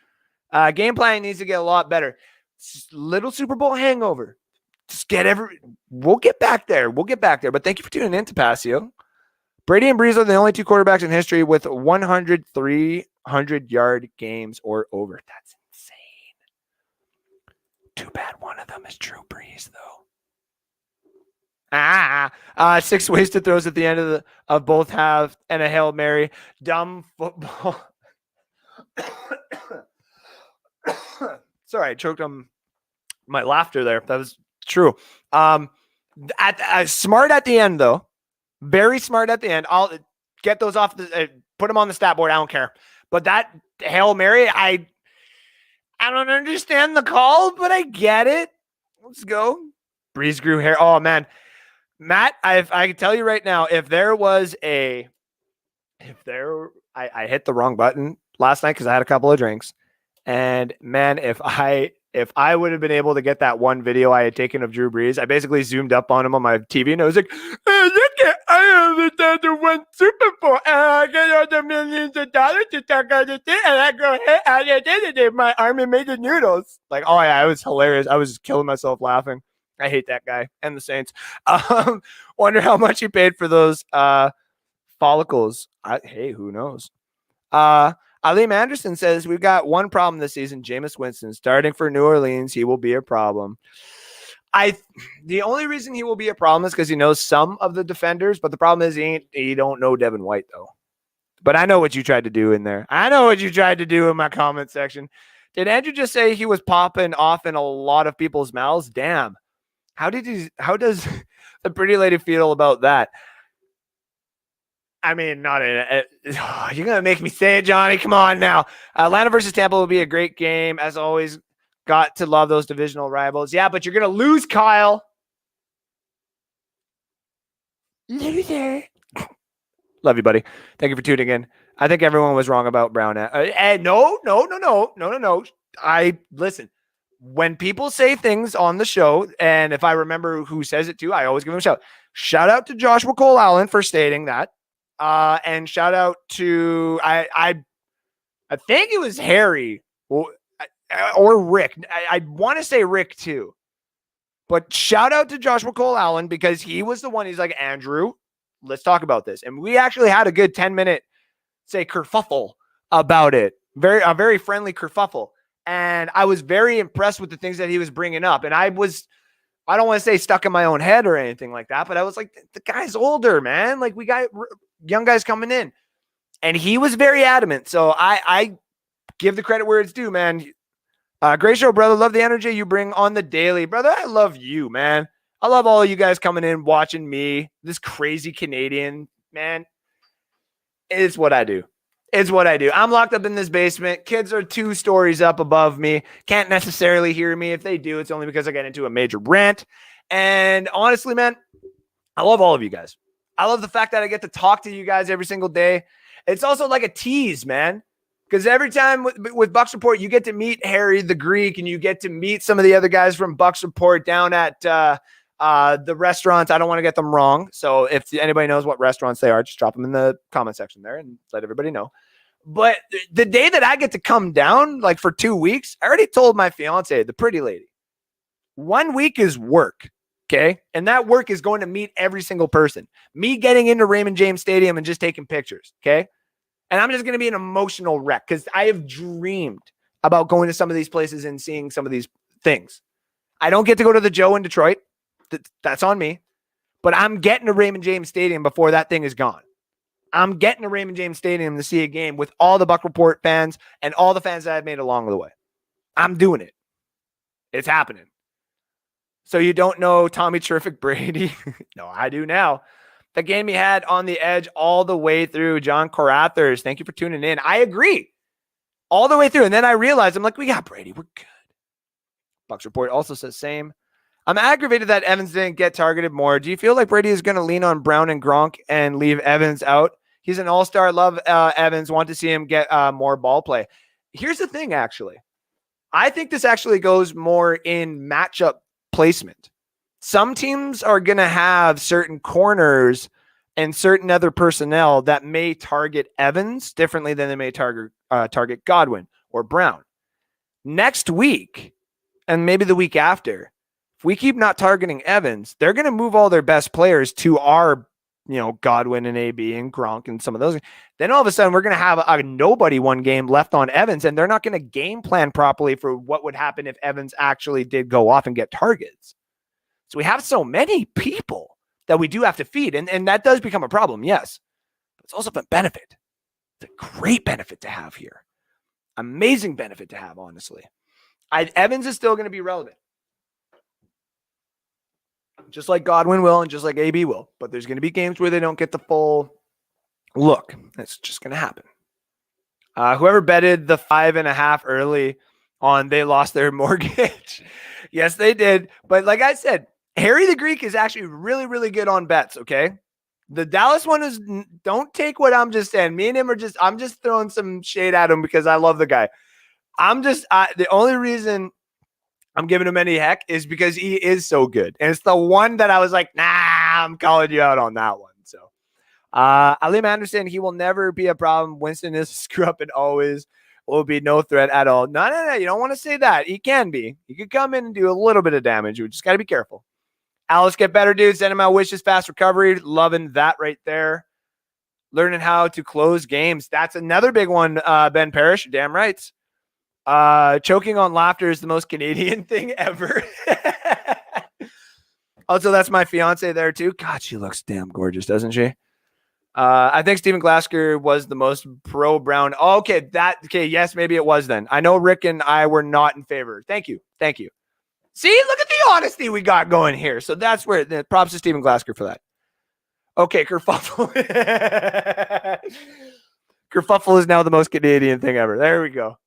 Game planning needs to get a lot better. Little Super Bowl hangover. Just we'll get back there. But thank you for tuning in to Passio. Brady and Breeze are the only 2 quarterbacks in history with 100 300-yard games or over. That's insane. Too bad one of them is Drew Brees, though. 6 wasted throws at the end of both halves and a Hail Mary. Dumb football. Sorry, I choked on my laughter there. That was true. Smart at the end, though. Very smart at the end. I'll get those off put them on the stat board. I don't care. But that Hail Mary, I don't understand the call, but I get it. Let's go. Breeze grew hair. Oh man, Matt, I can tell you right now, I hit the wrong button last night because I had a couple of drinks. And man, if I would have been able to get that one video I had taken of Drew Brees, I basically zoomed up on him on my TV and I was like, hey, look at, I understand the one Super Bowl and I get all the millions of dollars to talk about it and I go, hey, I did it. My army made the noodles. Like, oh yeah, it was hilarious. I was killing myself laughing. I hate that guy and the Saints. Wonder how much he paid for those follicles. Hey, who knows? Aleem Anderson says, we've got one problem this season, Jameis Winston. Starting for New Orleans, he will be a problem. The only reason he will be a problem is because he knows some of the defenders, but the problem is he don't know Devin White, though. But I know what you tried to do in there. I know what you tried to do in my comment section. Did Andrew just say he was popping off in a lot of people's mouths? Damn. How does the pretty lady feel about that? I mean, you're going to make me say it, Johnny. Come on now. Atlanta versus Tampa will be a great game. As always, got to love those divisional rivals. Yeah, but you're going to lose, Kyle. Loser. Love you, buddy. Thank you for tuning in. I think everyone was wrong about Brown. No. I listen. When people say things on the show, and if I remember who says it too, I always give them a shout. Shout out to Joshua Cole Allen for stating that. And shout out to I think it was Harry or Rick. I want to say Rick too. But shout out to Joshua Cole Allen because he was the one. He's like, Andrew, let's talk about this. And we actually had a good 10-minute, say, kerfuffle about it. A very friendly kerfuffle. And I was very impressed with the things that he was bringing up. And I don't want to say stuck in my own head or anything like that, but I was like, the guy's older, man. Like, we got young guys coming in. And he was very adamant. So I give the credit where it's due, man. Great show, brother. Love the energy you bring on the daily. Brother, I love you, man. I love all of you guys coming in, watching me. This crazy Canadian, man. It's what I do. It's what I do. I'm locked up in this basement. Kids are 2 stories up above me. Can't necessarily hear me. If they do, it's only because I get into a major rant. And honestly, man, I love all of you guys. I love the fact that I get to talk to you guys every single day. It's also like a tease, man. Because every time with Bucks Report, you get to meet Harry the Greek and you get to meet some of the other guys from Bucks Report down at the restaurants. I don't want to get them wrong. So if anybody knows what restaurants they are, just drop them in the comment section there and let everybody know. But the day that I get to come down, like for 2 weeks, I already told my fiance, the pretty lady, 1 week is work. Okay. And that work is going to meet every single person. Me getting into Raymond James Stadium and just taking pictures. Okay. And I'm just going to be an emotional wreck because I have dreamed about going to some of these places and seeing some of these things. I don't get to go to the Joe in Detroit. That's on me. But I'm getting to Raymond James Stadium before that thing is gone. I'm getting to Raymond James Stadium to see a game with all the Buck Report fans and all the fans that I've made along the way. I'm doing it. It's happening. So you don't know Tommy Terrific Brady? No, I do now. The game he had on the edge all the way through. John Corathers, thank you for tuning in. I agree. All the way through. And then I realized, I'm like, we got Brady. We're good. Bucks Report also says same. I'm aggravated that Evans didn't get targeted more. Do you feel like Brady is going to lean on Brown and Gronk and leave Evans out? He's an all-star. Love Evans. Want to see him get more ball play. Here's the thing, actually. I think this actually goes more in matchup placement. Some teams are going to have certain corners and certain other personnel that may target Evans differently than they may target Godwin or Brown. Next week, and maybe the week after, if we keep not targeting Evans, they're going to move all their best players to our, Godwin and AB and Gronk and some of those. Then all of a sudden, we're going to have a nobody one game left on Evans, and they're not going to game plan properly for what would happen if Evans actually did go off and get targets. So we have so many people that we do have to feed, and that does become a problem, yes. But it's also a benefit. It's a great benefit to have here. Amazing benefit to have, honestly. Evans is still going to be relevant. Just like Godwin will and just like AB will. But there's going to be games where they don't get the full look. That's just going to happen. Whoever betted the 5.5 early on, they lost their mortgage. Yes, they did. But like I said, Harry the Greek is actually really, really good on bets, okay? The Dallas one is, don't take what I'm just saying. Me and him I'm just throwing some shade at him because I love the guy. The only reason I'm giving him any heck is because he is so good. And it's the one that I was like, nah, I'm calling you out on that one. So, Alim Anderson, he will never be a problem. Winston is a screw up and always will be no threat at all. No. You don't want to say that. He can be. He could come in and do a little bit of damage. We just got to be careful. Alice, get better, dude. Send him out wishes, fast recovery. Loving that right there. Learning how to close games. That's another big one, Ben Parrish. Damn right. Choking on laughter is the most Canadian thing ever. Also, that's my fiance there too. God, she looks damn gorgeous, doesn't she? I think Stephen Glasgow was the most pro-Brown. Okay, yes, maybe it was then. I know Rick and I were not in favor. Thank you. See, look at the honesty we got going here. So that's where the props to Stephen Glasgow for that. Okay, kerfuffle. Kerfuffle is now the most Canadian thing ever. There we go.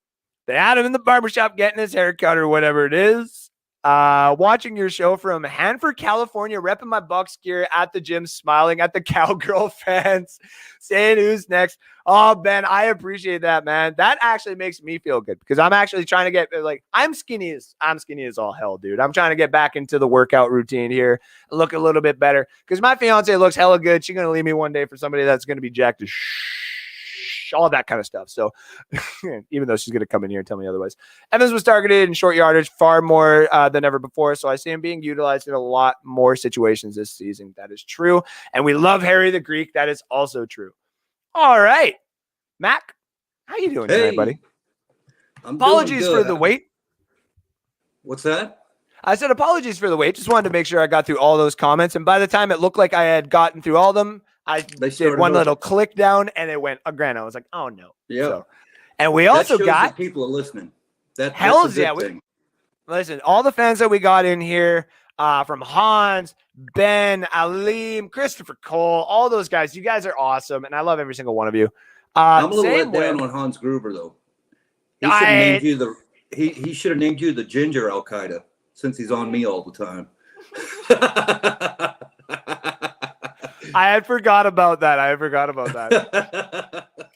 They had him in the barbershop getting his haircut or whatever it is. Watching your show from Hanford, California, repping my Bucks gear at the gym, smiling at the Cowgirl fans, saying who's next. Oh, Ben, I appreciate that, man. That actually makes me feel good because I'm actually trying to get I'm skinny as all hell, dude. I'm trying to get back into the workout routine here, look a little bit better because my fiance looks hella good. She's gonna leave me one day for somebody that's gonna be jacked as all that kind of stuff. So even though she's going to come in here and tell me otherwise, Evans was targeted in short yardage far more than ever before. So I see him being utilized in a lot more situations this season. That is true. And we love Harry the Greek. That is also true. All right. Mac, how you doing tonight, buddy? Apologies for the wait. What's that? I said apologies for the wait. Just wanted to make sure I got through all those comments. And by the time it looked like I had gotten through all of them, I did one little click down and it went a grand. I was like, oh no. Yeah. So, and we also got people are listening. That's yeah. Listen, all the fans that we got in here from Hans, Ben, Aleem, Christopher Cole, all those guys. You guys are awesome. And I love every single one of you. I'm a little let down on Hans Gruber though. He should have named you the Ginger Al Qaeda since he's on me all the time. I had forgot about that.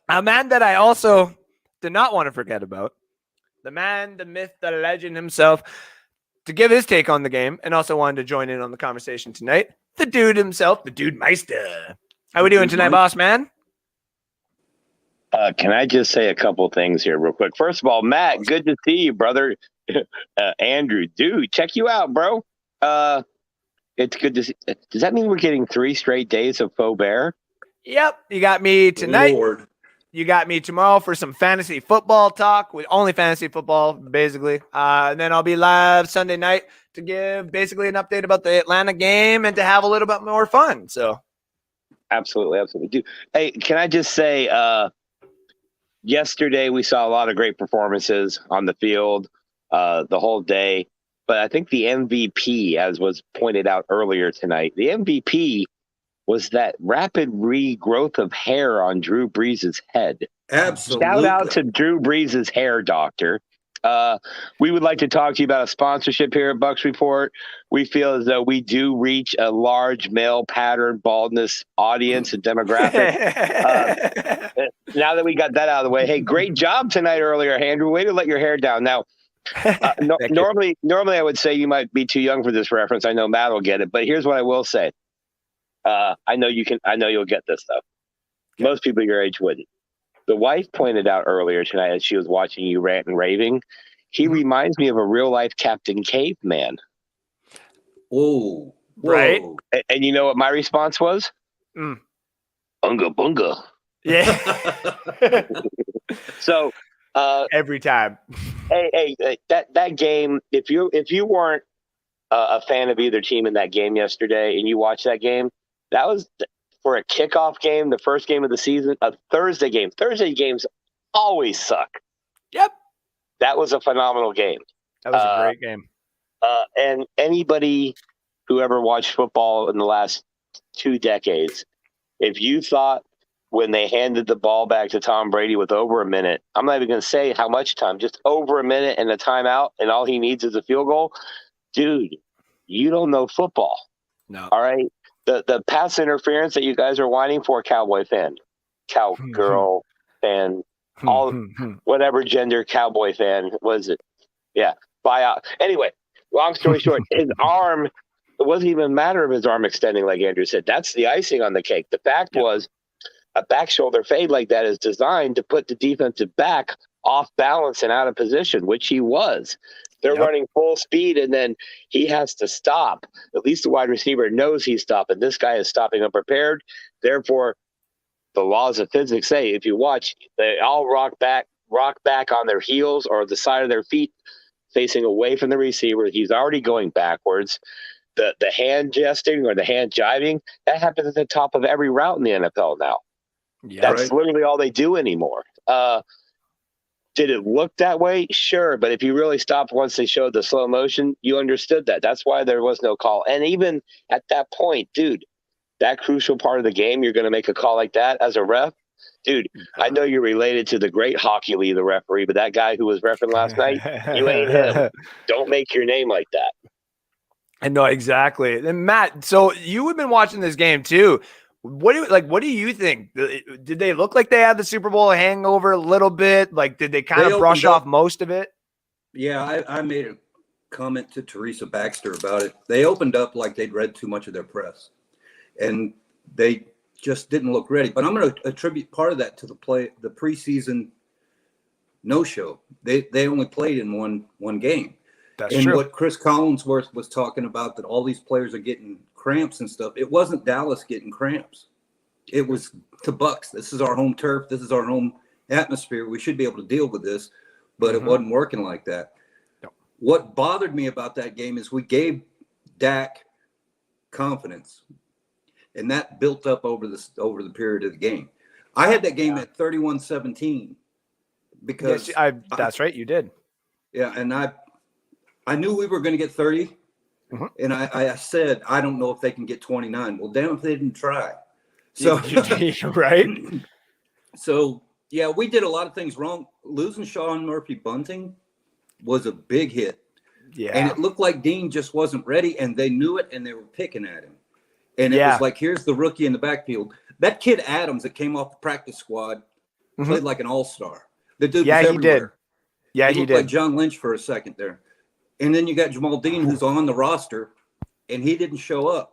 A man that I also did not want to forget about. The man, the myth, the legend himself, to give his take on the game and also wanted to join in on the conversation tonight. The dude himself, the dude Meister. How we doing tonight, boss man? Can I just say a couple things here real quick? First of all, Matt, good to see you, brother. Andrew, dude, check you out, bro. It's good to see. Does that mean we're getting 3 straight days of Faubert? Yep. You got me tonight. Lord. You got me tomorrow for some fantasy football talk with only fantasy football, basically. And then I'll be live Sunday night to give basically an update about the Atlanta game and to have a little bit more fun. So, absolutely. Dude, hey, can I just say, yesterday we saw a lot of great performances on the field the whole day. But I think the MVP, as was pointed out earlier tonight, the MVP was that rapid regrowth of hair on Drew Brees' head. Absolutely. Shout out to Drew Brees' hair doctor. We would like to talk to you about a sponsorship here at Bucks Report. We feel as though we do reach a large male pattern baldness audience and demographic. Now that we got that out of the way, hey, great job tonight earlier, Andrew. Way to let your hair down. Now, normally I would say you might be too young for this reference. I know Matt will get it, but here's what I will say. I know you'll get this stuff. Most people your age wouldn't. The wife pointed out earlier tonight as she was watching you rant and raving, he reminds me of a real life Captain Caveman. Oh, right. And you know what my response was? Unga bunga. Yeah. So every time. Hey, that game. If you weren't a fan of either team in that game yesterday, and you watched that game, that was for a kickoff game, the first game of the season, a Thursday game. Thursday games always suck. Yep. That was a phenomenal game. That was a great game. And anybody who ever watched football in the last 2 decades, if you thought when they handed the ball back to Tom Brady with over a minute, I'm not even going to say how much time, just over a minute and a timeout, and all he needs is a field goal, dude, you don't know football. No. All right? The pass interference that you guys are whining for, Cowboy fan, Cowgirl fan, all whatever gender Cowboy fan was it? Yeah. Buyout. Anyway, long story short, his arm, it wasn't even a matter of his arm extending, like Andrew said. That's the icing on the cake. The fact was a back shoulder fade like that is designed to put the defensive back off balance and out of position, which he was. They're running full speed, and then he has to stop. At least the wide receiver knows he's stopping. This guy is stopping unprepared. Therefore, the laws of physics say if you watch, they all rock back on their heels or the side of their feet facing away from the receiver. He's already going backwards. The hand gesting or the hand jiving, that happens at the top of every route in the NFL now. Yeah, That's literally all they do anymore. Did it look that way? Sure. But if you really stopped once they showed the slow motion, you understood that. That's why there was no call. And even at that point, dude, that crucial part of the game, you're going to make a call like that as a ref. Dude, I know you're related to the great Hockey Lee, the referee, but that guy who was refereeing last night, you ain't him. Don't make your name like that. I know exactly. And Matt, so you have been watching this game too. What do you think? Did they look like they had the Super Bowl hangover a little bit? Like, did they kind of brush off most of it? Yeah, I made a comment to Teresa Baxter about it. They opened up like they'd read too much of their press, and they just didn't look ready. But I'm going to attribute part of that to the preseason no-show. They only played in one game. That's and true. What Chris Collinsworth was talking about, that all these players are getting cramps and stuff. It wasn't Dallas getting cramps. It was the Bucks. This is our home turf. This is our home atmosphere. We should be able to deal with this, but it wasn't working like that. No. What bothered me about that game is we gave Dak confidence, and that built up over the period of the game. I had that game at 31-17 because that's right, you did. Yeah, and I knew we were going to get 30, and I said, I don't know if they can get 29. Well, damn if they didn't try. So right. So yeah, we did a lot of things wrong. Losing Sean Murphy Bunting was a big hit. Yeah, and it looked like Dean just wasn't ready, and they knew it, and they were picking at him. And it was like, here's the rookie in the backfield. That kid Adams that came off the practice squad played like an all-star. The dude was everywhere. He did. Yeah, he looked did. Like John Lynch for a second there. And then you got Jamal Dean, who's on the roster, and he didn't show up.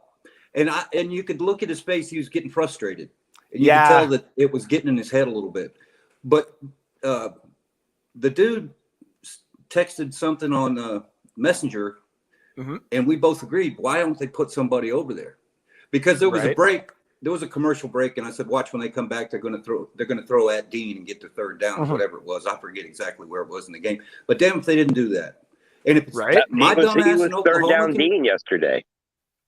And you could look at his face; he was getting frustrated. And you could tell that it was getting in his head a little bit. But the dude texted something on Messenger, and we both agreed. Why don't they put somebody over there? Because there was a break. There was a commercial break, and I said, "Watch when they come back. They're going to throw at Dean and get their third down, whatever it was. I forget exactly where it was in the game. But damn if they didn't do that." And if my dumb ass in Oklahoma, third down Dean yesterday.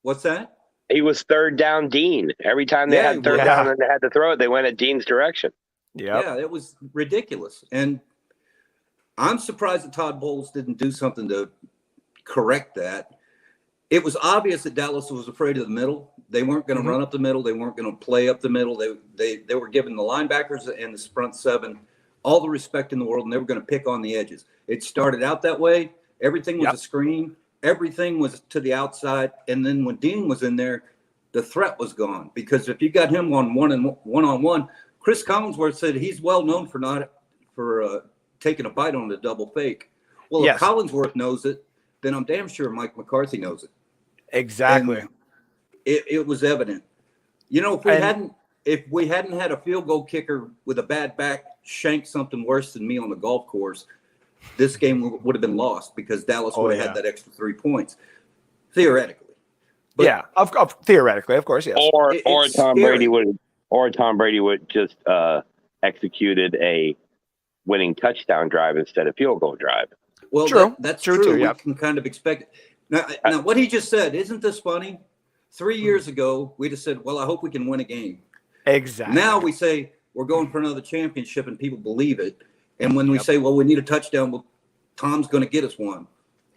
What's that? He was third down Dean. Every time they had third down and they had to throw it, they went at Dean's direction. Yeah, it was ridiculous. And I'm surprised that Todd Bowles didn't do something to correct that. It was obvious that Dallas was afraid of the middle. They weren't going to run up the middle. They weren't going to play up the middle. They were giving the linebackers and the front seven all the respect in the world, and they were going to pick on the edges. It started out that way. Everything was a screen. Everything was to the outside. And then when Dean was in there, the threat was gone. Because if you got him on one-on-one, Chris Collinsworth said he's well known for taking a bite on the double fake. Well, if Collinsworth knows it, then I'm damn sure Mike McCarthy knows it. Exactly. And it was evident. You know, if we hadn't had a field goal kicker with a bad back shank something worse than me on the golf course, this game would have been lost because Dallas would have had that extra 3 points, theoretically. But theoretically, of course, yes. Or Tom Brady would just executed a winning touchdown drive instead of field goal drive. Well, that's true. Too, we can kind of expect it. Now, what he just said, isn't this funny? 3 years ago, we'd have said, well, I hope we can win a game. Exactly. Now we say we're going for another championship, and people believe it. And when we say, well, we need a touchdown, well, Tom's going to get us one.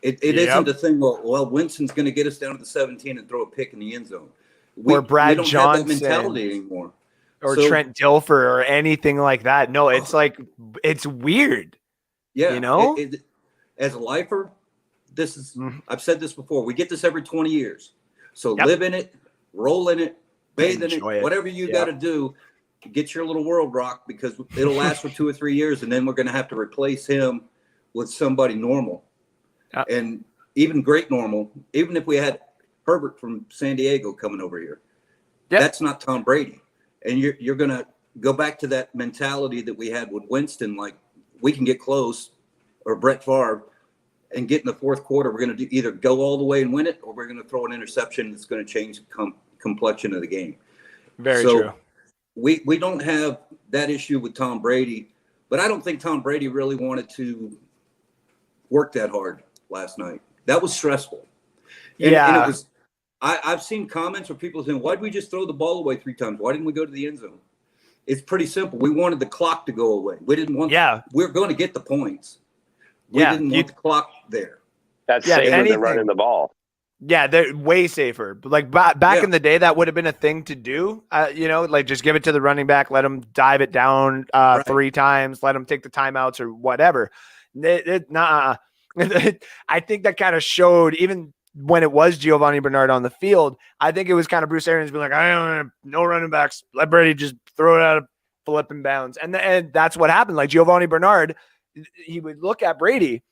It isn't a thing, well, Winston's going to get us down to the 17 and throw a pick in the end zone. Or Brad we don't Johnson. have that mentality anymore. Or Trent Dilfer or anything like that. No, it's it's weird. Yeah. You know? As a lifer, this is, I've said this before, we get this every 20 years. So live in it, roll in it, bathe in it, whatever you got to do. Get your little world rocked, because it'll last for 2 or 3 years, and then we're going to have to replace him with somebody normal. And even great normal, even if we had Herbert from San Diego coming over here. That's not Tom Brady. And you're going to go back to that mentality that we had with Winston, like we can get close, or Brett Favre, and get in the fourth quarter. We're going to either go all the way and win it, or we're going to throw an interception that's going to change the complexion of the game. Very true. We don't have that issue with Tom Brady, but I don't think Tom Brady really wanted to work that hard last night. That was stressful. And it was. I've seen comments where people saying, "Why'd we just throw the ball away 3 times? Why didn't we go to the end zone?" It's pretty simple. We wanted the clock to go away. We didn't want. We're going to get the points. We didn't want the clock there. That's safer than running the ball. Yeah, they're way safer. But like back Yeah. in the day, that would have been a thing to do. Like just give it to the running back, let him dive it down Right. 3 times, let him take the timeouts or whatever. Nah. I think that kind of showed even when it was Giovanni Bernard on the field. I think it was kind of Bruce Arians being like, I don't no running backs. Let Brady just throw it out of flipping bounds. And that's what happened. Like Giovanni Bernard, he would look at Brady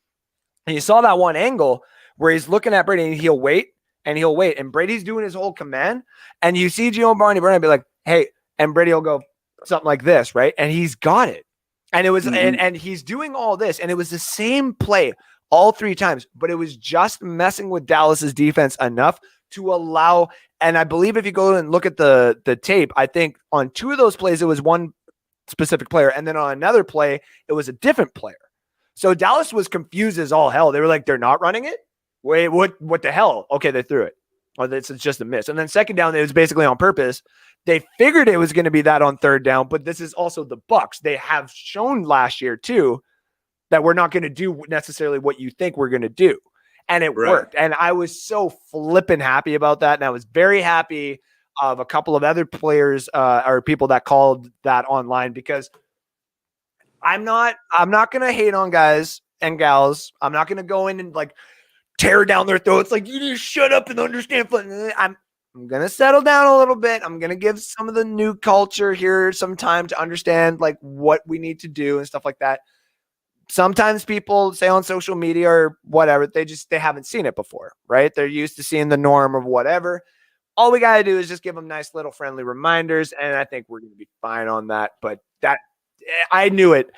and you saw that one angle where he's looking at Brady and he'll wait. And Brady's doing his whole command. And you see Giovanni Bernard be like, hey, and Brady will go something like this, right? And he's got it. And it was, and he's doing all this. And it was the same play all 3 times, but it was just messing with Dallas's defense enough to allow. And I believe if you go and look at the tape, I think on 2 of those plays, it was one specific player. And then on another play, it was a different player. So Dallas was confused as all hell. They were like, they're not running it? Wait, what the hell? Okay, they threw it. Or it's just a miss. And then second down, it was basically on purpose. They figured it was going to be that on third down, but this is also the Bucs. They have shown last year too that we're not going to do necessarily what you think we're going to do. And it worked. And I was so flippin' happy about that. And I was very happy of a couple of other players or people that called that online, because I'm not going to hate on guys and gals. I'm not going to go in and like tear down their throats. Like, you just shut up and understand. I'm going to settle down a little bit. I'm going to give some of the new culture here some time to understand like what we need to do and stuff like that. Sometimes people say on social media or whatever, they haven't seen it before, right? They're used to seeing the norm of whatever. All we got to do is just give them nice little friendly reminders. And I think we're going to be fine on that. But I knew it.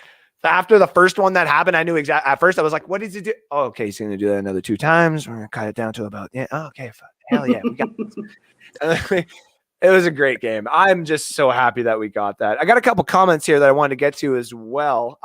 After the first one that happened, I knew exactly. At first, I was like, what did he do? Oh, okay, he's going to do that another 2 times. We're going to cut it down to about, okay, hell yeah. We got this. It was a great game. I'm just so happy that we got that. I got a couple comments here that I wanted to get to as well.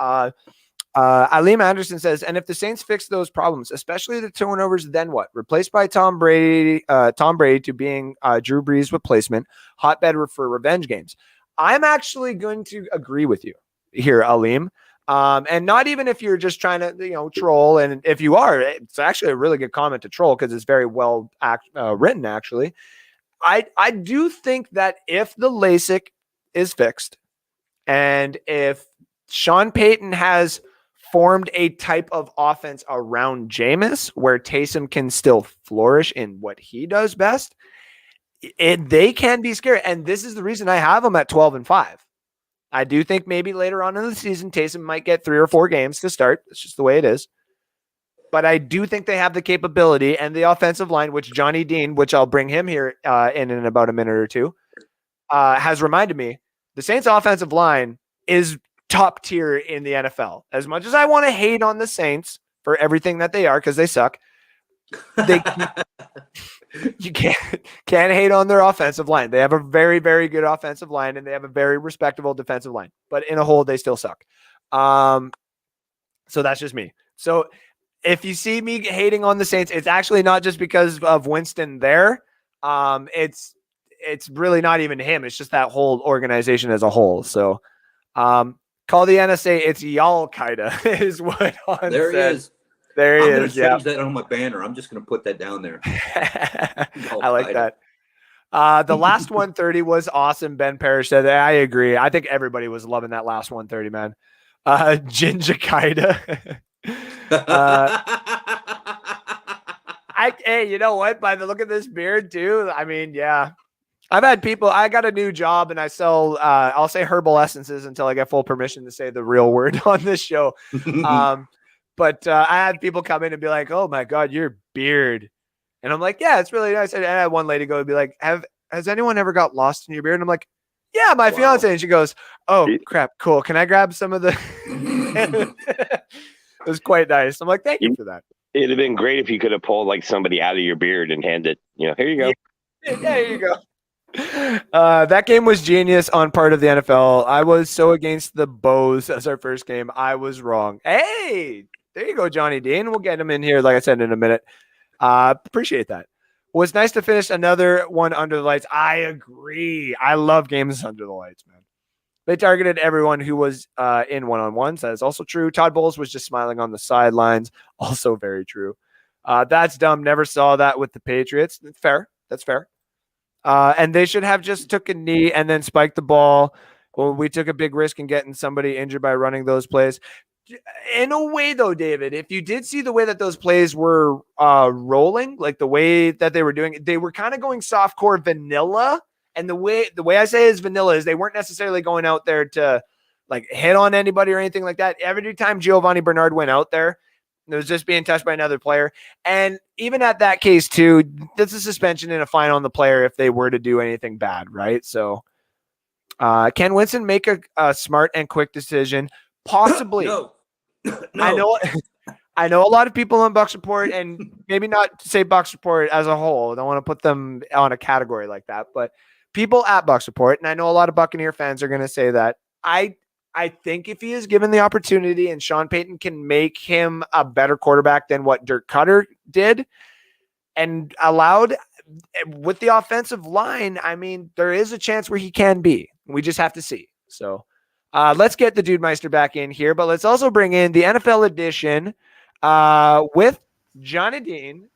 Aleem Anderson says, and if the Saints fix those problems, especially the turnovers, then what? Replaced by Tom Brady to being Drew Brees' replacement, hotbed for revenge games. I'm actually going to agree with you here, Aleem. And not even if you're just trying to, troll. And if you are, it's actually a really good comment to troll because it's very well written, actually. I do think that if the LASIK is fixed and if Sean Payton has formed a type of offense around Jameis where Taysom can still flourish in what he does best, they can be scary. And this is the reason I have them at 12-5. I do think maybe later on in the season, Taysom might get 3 or 4 games to start. It's just the way it is. But I do think they have the capability and the offensive line, which Johnny Dean, which I'll bring him here in about a minute or two, has reminded me. The Saints offensive line is top tier in the NFL. As much as I want to hate on the Saints for everything that they are, because they suck, you can't hate on their offensive line. They have a very, very good offensive line, and they have a very respectable defensive line. But in a whole, they still suck. So that's just me. So if you see me hating on the Saints, it's actually not just because of Winston there. It's really not even him. It's just that whole organization as a whole. So call the NSA. It's y'all kinda is what Han there said. he is. There he I'm going is. to change that on my banner. I'm just going to put that down there. I like that. The last 130 was awesome. Ben Parrish said that. I agree. I think everybody was loving that last 130, man. Jinja Kaida. Hey, you know what? By the look of this beard, too, I mean, yeah. I've had people, I got a new job and I sell, I'll say herbal essences until I get full permission to say the real word on this show. But I had people come in and be like, oh my God, your beard. And I'm like, yeah, it's really nice. And I had one lady go and be like, has anyone ever got lost in your beard? And I'm like, yeah, my fiance. And she goes, oh crap, cool. Can I grab some of the, it was quite nice. I'm like, thank you for that. It'd have been great if you could have pulled like somebody out of your beard and handed, here you go. Yeah, here you go. That game was genius on part of the NFL. I was so against the Bows as our first game. I was wrong. Hey, there you go, Johnny Dean. We'll get him in here, like I said, in a minute. Appreciate that. Well, it's nice to finish another one under the lights. I agree. I love games under the lights, man. They targeted everyone who was in one-on-ones. That is also true. Todd Bowles was just smiling on the sidelines. Also very true. That's dumb. Never saw that with the Patriots. Fair. That's fair. And they should have just took a knee and then spiked the ball. Well, we took a big risk in getting somebody injured by running those plays. In a way, though, David, if you did see the way that those plays were rolling, like the way that they were doing it, they were kind of going soft core vanilla. And the way I say is vanilla is they weren't necessarily going out there to like hit on anybody or anything like that. Every time Giovanni Bernard went out there, it was just being touched by another player. And even at that case, too, that's a suspension and a fine on the player if they were to do anything bad, right? So can Winston make a smart and quick decision? Possibly. No. I know a lot of people on Bucks Report, and maybe not to say Bucks Report as a whole. I don't want to put them on a category like that, but people at Bucks Report, and I know a lot of Buccaneer fans are going to say that. I think if he is given the opportunity and Sean Payton can make him a better quarterback than what Dirk Cutter did and allowed with the offensive line, I mean, there is a chance where he can be. We just have to see. So let's get the Dude Meister back in here, but let's also bring in the NFL edition with Johnny Dean,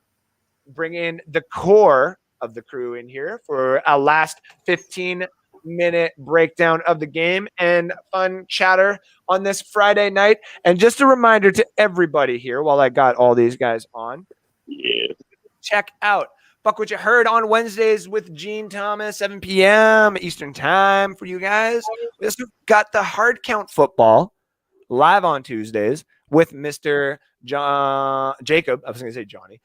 bring in the core of the crew in here for a last 15-minute breakdown of the game and fun chatter on this Friday night. And just a reminder to everybody here while I got all these guys on, check out Fuck What You Heard on Wednesdays with Gene Thomas, 7 p.m. Eastern time for you guys. We also got the Hard Count Football live on Tuesdays with Mr. Jacob. I was going to say Johnny.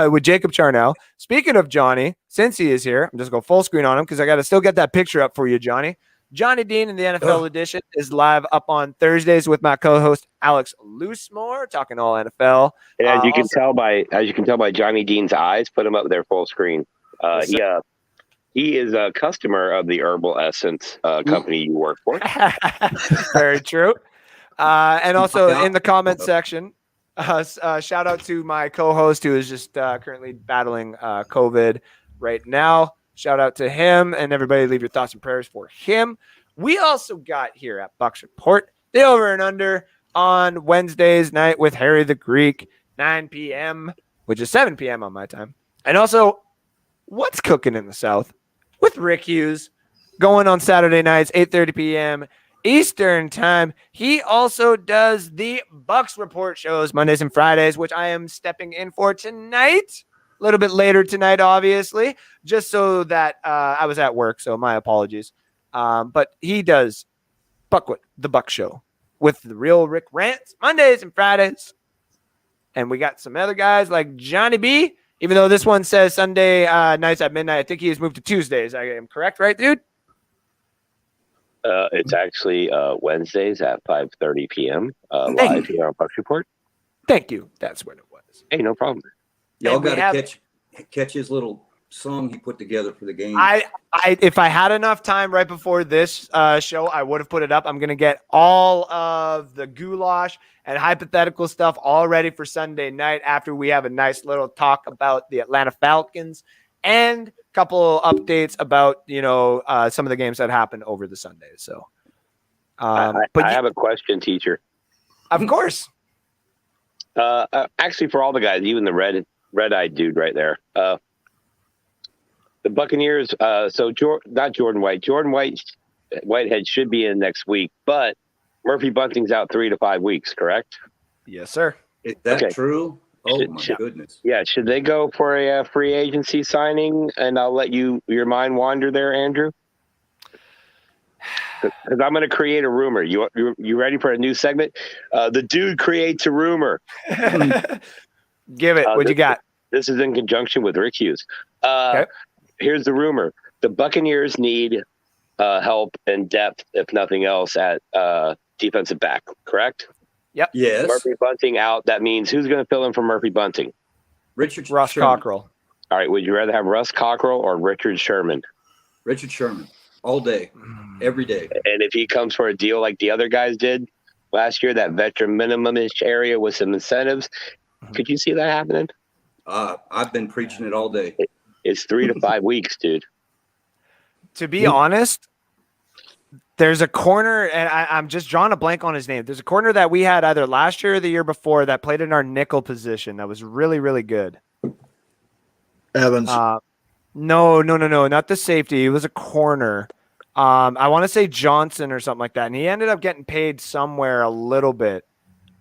With Jacob Charnell. Speaking of Johnny, since he is here, I'm just going to full screen on him because I got to still get that picture up for you, Johnny. Johnny Dean in the NFL edition is live up on Thursdays with my co-host Alex Loosemore, talking all NFL. And as you can tell by Johnny Dean's eyes, put him up there full screen. He is a customer of the Herbal Essence company you work for. Very true. And also in the comment section, shout out to my co-host who is just currently battling COVID right now. Shout out to him and everybody. Leave your thoughts and prayers for him. We also got here at Bucks Report the Over and Under on Wednesdays night with Harry the Greek, 9 p.m., which is 7 p.m. on my time. And also, What's Cooking in the South with Rick Hughes going on Saturday nights, 8:30 p.m. Eastern time. He also does the Bucks Report shows Mondays and Fridays, which I am stepping in for tonight. A little bit later tonight, obviously, just so that I was at work, so my apologies. But he does the Buck Show with the real Rick Rants Mondays and Fridays. And we got some other guys like Johnny B, even though this one says Sunday nights at midnight. I think he has moved to Tuesdays. I am correct, right, dude? It's actually Wednesdays at 5:30 p.m. Live here on Bucks Report. Thank you. That's what it was. Hey, no problem. Y'all got to catch his little song he put together for the game. If I had enough time right before this show, I would have put it up. I'm going to get all of the goulash and hypothetical stuff all ready for Sunday night after we have a nice little talk about the Atlanta Falcons and a couple updates about, some of the games that happened over the Sundays. So, I have a question, teacher. Of course. Actually, for all the guys, even the red-eyed dude right there. The Buccaneers. Not Jordan White. Whitehead should be in next week, but Murphy Bunting's out 3 to 5 weeks. Correct? Yes, sir. Is that true? Oh my goodness. Yeah. Should they go for a free agency signing? And I'll let your mind wander there, Andrew. Because I'm going to create a rumor. You ready for a new segment? The dude creates a rumor. Give it. What you got? This is in conjunction with Rick Hughes. Okay. Here's the rumor. The Buccaneers need help and depth, if nothing else, at defensive back, correct? Yep. Yes. Murphy Bunting out. That means who's going to fill in for Murphy Bunting? Russ Cockrell. All right. Would you rather have Russ Cockrell or Richard Sherman? Richard Sherman. All day. Every day. And if he comes for a deal like the other guys did last year, that veteran minimum-ish area with some incentives, could you see that happening? I've been preaching it all day. It's 3 to 5 weeks, dude. To be honest, There's a corner, and I'm just drawing a blank on his name. There's a corner that we had either last year or the year before that played in our nickel position that was really, really good. Evans. No, not the safety. It was a corner. I want to say Johnson or something like that, and he ended up getting paid somewhere a little bit.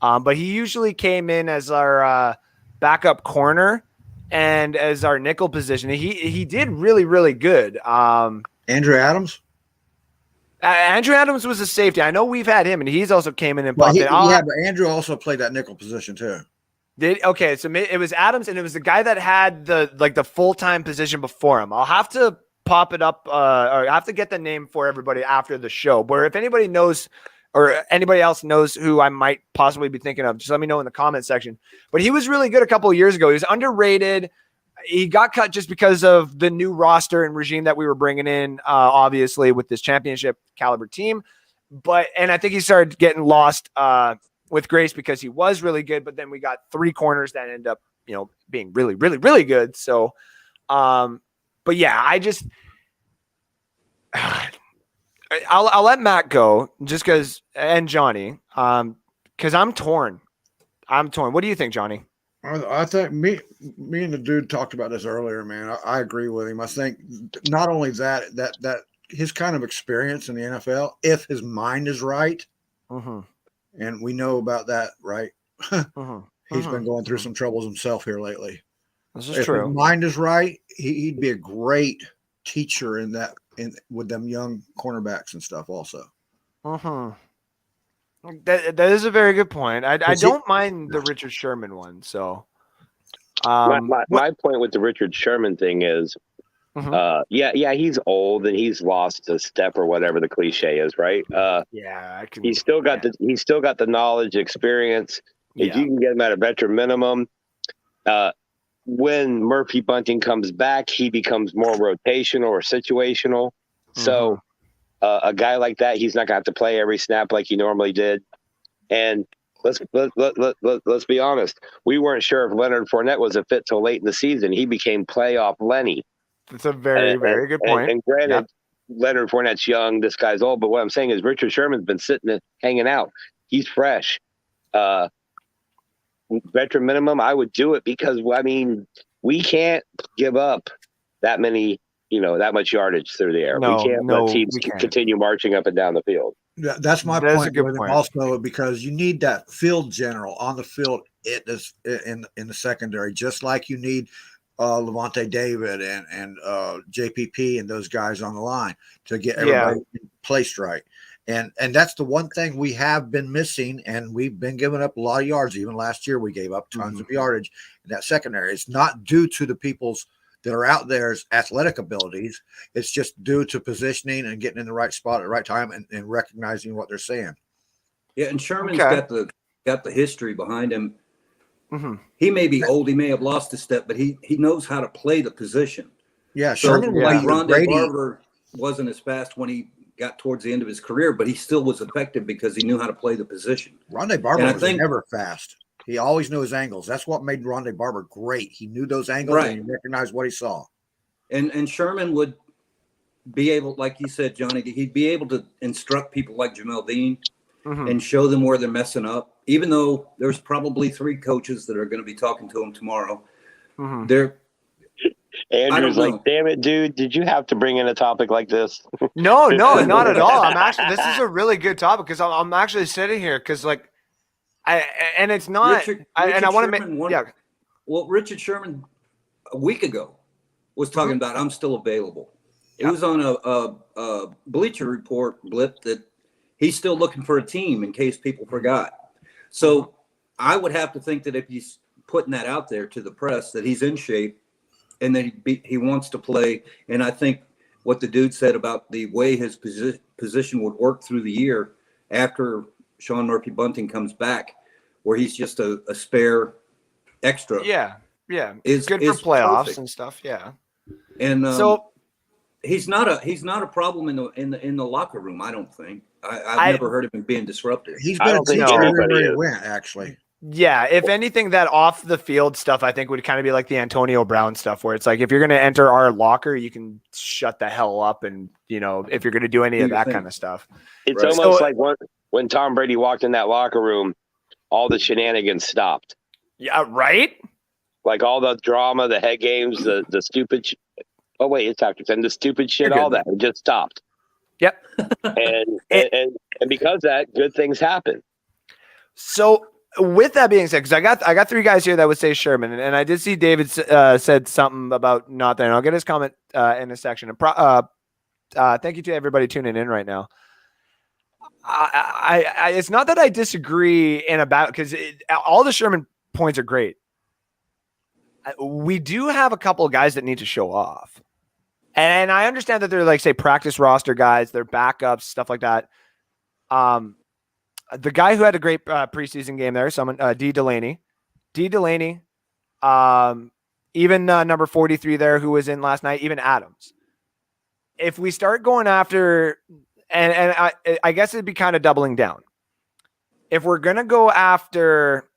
But he usually came in as our backup corner and as our nickel position. He did really, really good. Andrew Adams. Andrew Adams was a safety. I know we've had him, and he's also came in and Well, popped in. yeah, but Andrew also played that nickel position too. Okay, so it was Adams, and it was the guy that had the full-time position before him. I'll have to pop it up, or I have to get the name for everybody after the show. But if anybody knows, or anybody else knows who I might possibly be thinking of, just let me know in the comment section. But he was really good a couple of years ago. He was underrated. He got cut just because of the new roster and regime that we were bringing in, obviously, with this championship caliber team. And I think he started getting lost with grace because he was really good. But then we got 3 corners that end up, being really, really, really good. So, but yeah, I'll let Matt go just because, and Johnny, because I'm torn. What do you think, Johnny? I think me and the dude talked about this earlier, man. I agree with him. I think not only that his kind of experience in the NFL, if his mind is right, and we know about that, right? He's been going through some troubles himself here lately. This is if true. his mind is right, he'd be a great teacher with them young cornerbacks and stuff also. That is a very good point. I don't mind the Richard Sherman one. So, my point with the Richard Sherman thing is, he's old and he's lost a step or whatever the cliche is, right? He's still got the knowledge, experience. If you can get him at a veteran minimum, when Murphy Bunting comes back, he becomes more rotational or situational. So. A guy like that, he's not going to have to play every snap like he normally did. And let's be honest. We weren't sure if Leonard Fournette was a fit till late in the season. He became playoff Lenny. That's a very, very good point. And granted, Leonard Fournette's young. This guy's old. But what I'm saying is Richard Sherman's been sitting and hanging out. He's fresh. Veteran minimum, I would do it because, we can't give up that many that much yardage through the air. We can't let teams continue marching up and down the field. That's my point. Also, because you need that field general on the field in the secondary, just like you need Levante David and JPP and those guys on the line to get everybody placed right. And that's the one thing we have been missing, and we've been giving up a lot of yards. Even last year, we gave up tons of yardage in that secondary. It's not due to the people's that are out there's athletic abilities. It's just due to positioning and getting in the right spot at the right time and recognizing what they're saying. Yeah, and Sherman's got the history behind him. He may be old, he may have lost a step, but he knows how to play the position. Yeah, Sherman like Rondé Barber wasn't as fast when he got towards the end of his career, but he still was effective because he knew how to play the position. Rondé Barber was never fast. He always knew his angles. That's what made Rondé Barber great. He knew those angles and he recognized what he saw. And Sherman would be able, like you said, Johnny, he'd be able to instruct people like Jamel Dean and show them where they're messing up. Even though there's probably 3 coaches that are going to be talking to him tomorrow. Andrew's like, damn it, dude, did you have to bring in a topic like this? No, not at all. This is a really good topic because I'm actually sitting here because it's not. I want to make. Well, Richard Sherman a week ago was talking about I'm still available. It was on a Bleacher Report blip that he's still looking for a team in case people forgot. So I would have to think that if he's putting that out there to the press that he's in shape and that he wants to play. And I think what the dude said about the way his position would work through the year after Sean Murphy Bunting comes back, where he's just a spare extra. It's good for playoffs perfect. And stuff. Yeah, and so he's not a problem in the locker room. I don't think. I've never heard of him being disruptive. He's been a teacher everywhere he went. Actually, Yeah, if anything, that off the field stuff, I think would kind of be like the Antonio Brown stuff, where it's like if you're going to enter our locker, you can shut the hell up, and if you're going to do any of that kind of stuff, it's Right. almost like when Tom Brady walked in that locker room, all the shenanigans stopped. Yeah, right. Like all the drama, the head games, the stupid. Oh wait, it's after 10. The stupid shit, all that, it just stopped. Yep. and because of that, good things happen. So with that being said, because I got three guys here that would say Sherman, and I did see David said something about not there, and I'll get his comment in a section. And thank you to everybody tuning in right now. I it's not that I disagree because all the Sherman points are great. We do have a couple of guys that need to show off, and I understand that they're like say practice roster guys, they're backups, stuff like that. The guy who had a great preseason game there, D. Delaney, even number 43 there who was in last night, even Adams. If we start going after, and I guess it'd be kind of doubling down. If we're going to go after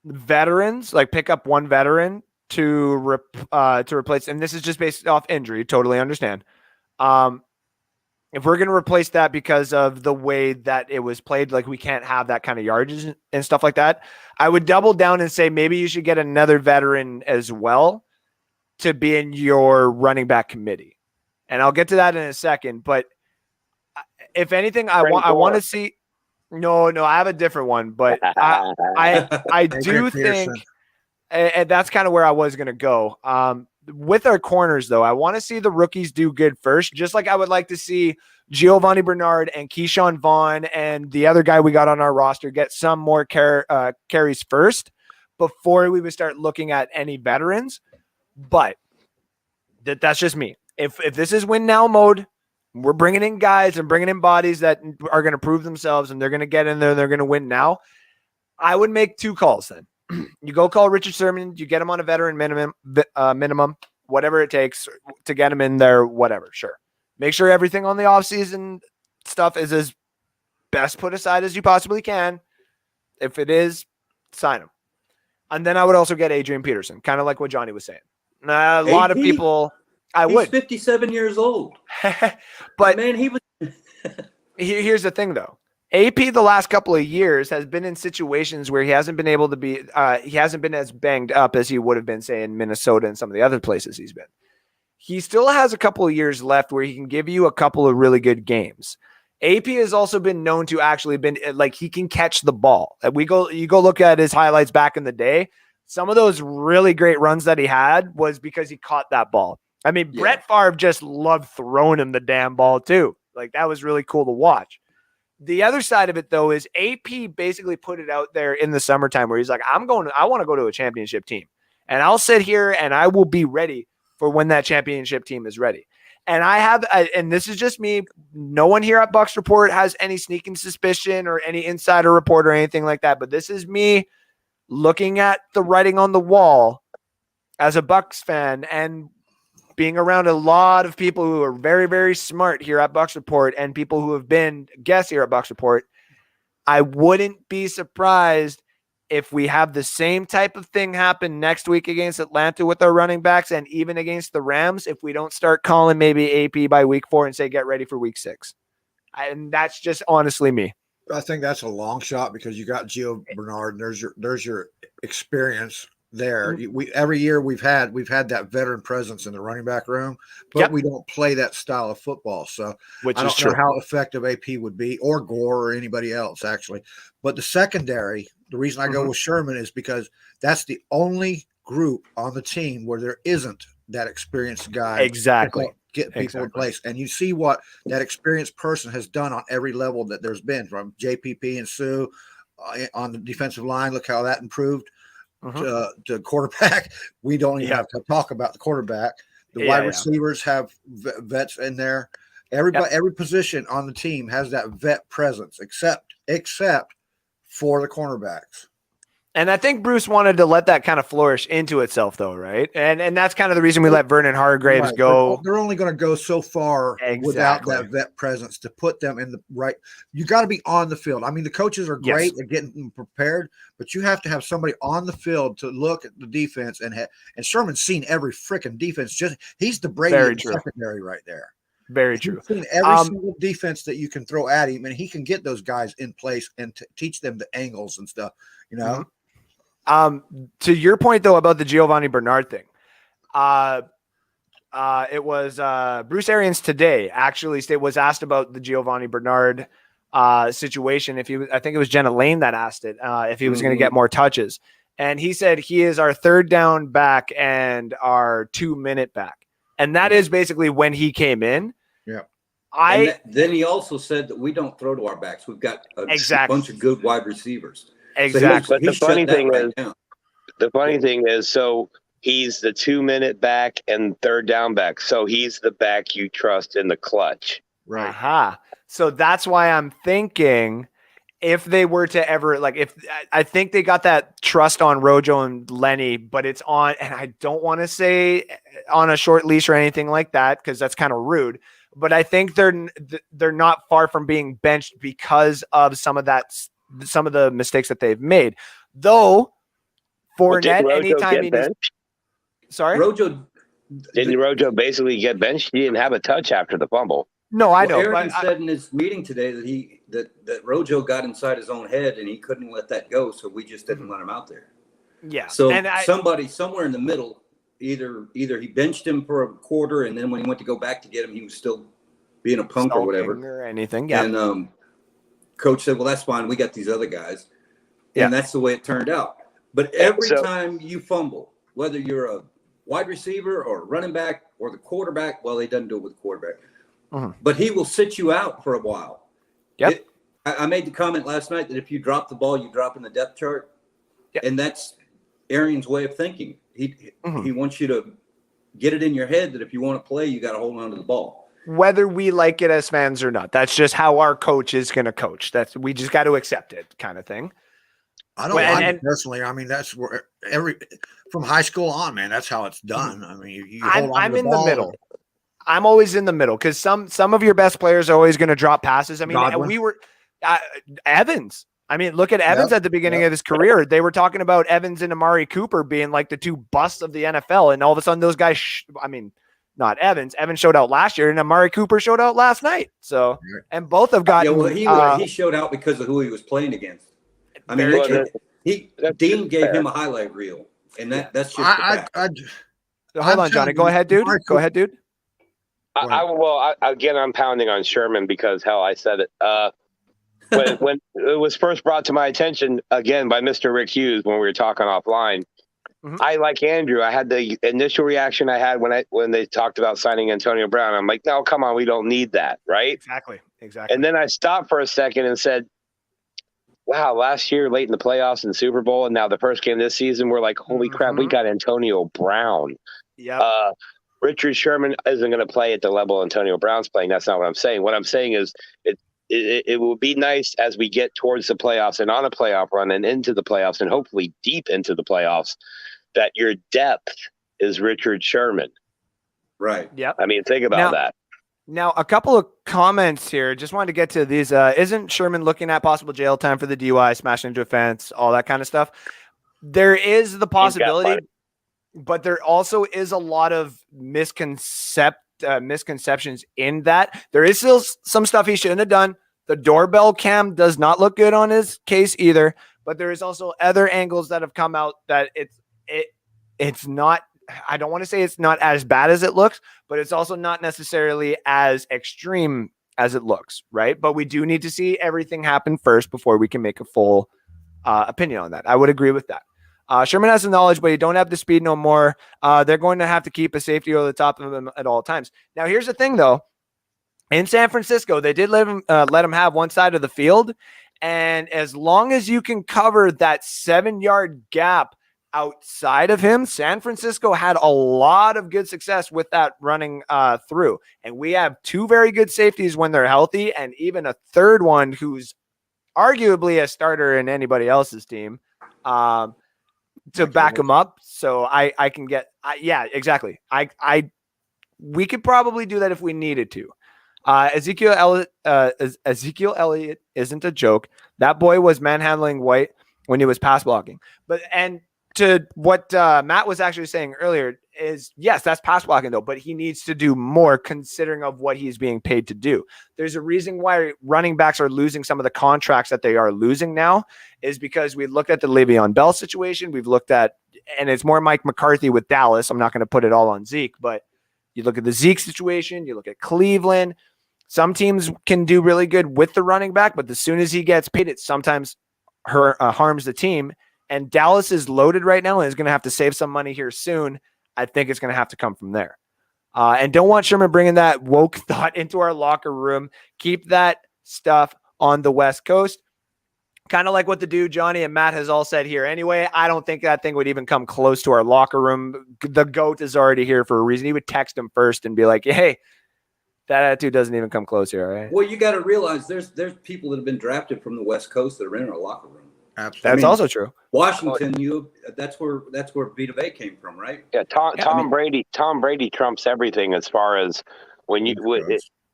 veterans, like pick up one veteran to replace, and this is just based off injury, totally understand. If we're going to replace that because of the way that it was played, like we can't have that kind of yardage and stuff like that, I would double down and say maybe you should get another veteran as well to be in your running back committee. And I'll get to that in a second. But if anything, I want to see. No, I have a different one, but I do think, and that's kind of where I was going to go. With our corners, though, I want to see the rookies do good first, just like I would like to see Giovanni Bernard and Keyshawn Vaughn and the other guy we got on our roster get some more carries first before we would start looking at any veterans. But that's just me. If this is win now mode, we're bringing in guys and bringing in bodies that are going to prove themselves and they're going to get in there and they're going to win now. I would make two calls then. You go call Richard Sherman, you get him on a veteran minimum, whatever it takes to get him in there, whatever, sure. Make sure everything on the offseason stuff is as best put aside as you possibly can. If it is, sign him. And then I would also get Adrian Peterson, kind of like what Johnny was saying. A lot of people, He's 57 years old. But man, he was. Here's the thing, though. AP the last couple of years has been in situations where he hasn't been able to be he hasn't been as banged up as he would have been, say, in Minnesota and some of the other places he's been. He still has a couple of years left where he can give you a couple of really good games. AP has also been known to actually been like he can catch the ball. You go look at his highlights back in the day. Some of those really great runs that he had was because he caught that ball. I mean, yeah. Brett Favre just loved throwing him the damn ball too. Like that was really cool to watch. The other side of it, though, is AP basically put it out there in the summertime where he's like, I want to go to a championship team. And I'll sit here and I will be ready for when that championship team is ready. And and this is just me. No one here at Bucs Report has any sneaking suspicion or any insider report or anything like that. But this is me looking at the writing on the wall as a Bucs fan and being around a lot of people who are very, very smart here at Bucs Report and people who have been guests here at Bucs Report. I wouldn't be surprised if we have the same type of thing happen next week against Atlanta with our running backs and even against the Rams if we don't start calling maybe AP by week 4 and say, get ready for week 6. And that's just honestly me. I think that's a long shot because you got Gio Bernard and there's your experience there. Every year we've had that veteran presence in the running back room, but we don't play that style of football. So I don't know how effective AP would be or Gore or anybody else actually. But the secondary, the reason I go with Sherman is because that's the only group on the team where there isn't that experienced guy. Exactly. Get people in place. And you see what that experienced person has done on every level that there's been from JPP and Sue on the defensive line. Look how that improved. To quarterback, we don't even have to talk about the quarterback. The wide receivers have vets in there. Everybody, every position on the team has that vet presence, except for the cornerbacks. And I think Bruce wanted to let that kind of flourish into itself, though, right? And that's kind of the reason we let Vernon Hargraves Right. go. They're only going to go so far without Exactly. that vet presence to put them in the right. You got to be on the field. I mean, the coaches are great Yes. at getting them prepared, but you have to have somebody on the field to look at the defense. And Sherman's seen every freaking defense. He's the Brady of the secondary right there. Very true. He's seen every single defense that you can throw at him, and he can get those guys in place and teach them the angles and stuff. You know. Mm-hmm. To your point though about the Giovanni Bernard thing, it was Bruce Arians today actually was asked about the Giovanni Bernard situation. I think it was Jenna Lane that asked it if he was going to get more touches, and he said he is our third down back and our 2-minute back, and that is basically when he came in. Yeah. Then he also said that we don't throw to our backs. We've got a bunch of good wide receivers. Exactly. So but the funny thing is, so he's the 2-minute back and third down back. So he's the back you trust in the clutch. Right. Aha. So that's why I'm thinking if they were to ever, if I think they got that trust on Rojo and Lenny, but it's on, and I don't want to say on a short leash or anything like that, because that's kind of rude, but I think they're not far from being benched because of some of the mistakes that they've made. Though Fournette, anytime he does, Didn't Rojo basically get benched? He didn't have a touch after the fumble. No, I know. Aaron said in his meeting today that Rojo got inside his own head and he couldn't let that go, so we just didn't let him out there. Yeah. So somebody somewhere in the middle, either he benched him for a quarter, and then when he went to go back to get him, he was still being a punk or whatever, or anything. Yeah. And coach said, "Well, that's fine. We got these other guys," and that's the way it turned out. But every time you fumble, whether you're a wide receiver or a running back or the quarterback, well, he doesn't do it with the quarterback, but he will sit you out for a while. Yep. I made the comment last night that if you drop the ball, you drop in the depth chart, and that's Arian's way of thinking. He wants you to get it in your head that if you want to play, you got to hold on to the ball. Whether we like it as fans or not, that's just how our coach is going to coach. We just got to accept it, kind of thing. I don't like it personally. I mean, that's where from high school on, man, that's how it's done. I mean, you hold on to the ball. The middle. I'm always in the middle because some of your best players are always going to drop passes. I mean, we were Evans. I mean, look at Evans at the beginning of his career. They were talking about Evans and Amari Cooper being like the two busts of the NFL, and all of a sudden those guys. Not Evans. Evans showed out last year, and Amari Cooper showed out last night. So, and both have gotten. Yeah, well, he showed out because of who he was playing against. I mean, Dean gave him a highlight reel, and that's just. Hold on, Johnny. Go ahead, dude. Go ahead, dude. Again, I'm pounding on Sherman because I said it. When it was first brought to my attention again by Mr. Rick Hughes when we were talking offline. I, like Andrew, I had the initial reaction I had when they talked about signing Antonio Brown. I'm like, no, come on, we don't need that, right? Exactly. And then I stopped for a second and said, wow, last year late in the playoffs and Super Bowl, and now the first game this season, we're like, holy crap, we got Antonio Brown. Yeah. Richard Sherman isn't going to play at the level Antonio Brown's playing. That's not what I'm saying. What I'm saying is it will be nice as we get towards the playoffs and on a playoff run and into the playoffs and hopefully deep into the playoffs that your depth is Richard Sherman. Right. Yep. I mean, think about that. Now, a couple of comments here. Just wanted to get to these. Isn't Sherman looking at possible jail time for the DUI, smashing into a fence, all that kind of stuff? There is the possibility, but there also is a lot of misconceptions in that. There is still some stuff he shouldn't have done. The doorbell cam does not look good on his case either, but there is also other angles that have come out that it's not, I don't want to say it's not as bad as it looks, but it's also not necessarily as extreme as it looks, right? But we do need to see everything happen first before we can make a full opinion on that. I would agree with that. Sherman has the knowledge, but he don't have the speed no more. They're going to have to keep a safety over the top of him at all times. Now, here's the thing, though. In San Francisco, they did let him have one side of the field, and as long as you can cover that 7-yard gap outside of him, San Francisco had a lot of good success with that running through. And we have two very good safeties when they're healthy, and even a third one who's arguably a starter in anybody else's team. to back him up. So I can get, yeah, exactly. We could probably do that if we needed to. Ezekiel Elliott isn't a joke. That boy was manhandling White when he was pass blocking. And to what Matt was actually saying earlier is, yes, that's pass blocking though, but he needs to do more considering of what he's being paid to do. There's a reason why running backs are losing some of the contracts that they are losing now, is because we looked at the Le'Veon Bell situation. We've looked at, and it's more Mike McCarthy with Dallas. I'm not going to put it all on Zeke, but you look at the Zeke situation, you look at Cleveland. Some teams can do really good with the running back, but as soon as he gets paid, it sometimes harms the team. And Dallas is loaded right now and is going to have to save some money here soon. I think it's going to have to come from there. And don't want Sherman bringing that woke thought into our locker room. Keep that stuff on the West Coast. Kind of like what the dude Johnny and Matt has all said here. Anyway, I don't think that thing would even come close to our locker room. The GOAT is already here for a reason. He would text him first and be like, hey, that attitude doesn't even come close here, right? Well, you got to realize there's people that have been drafted from the West Coast that are in our locker room. Absolutely. That's also true. Washington, that's where Vita Vea came from, right? Yeah, Tom Brady trumps everything as far as when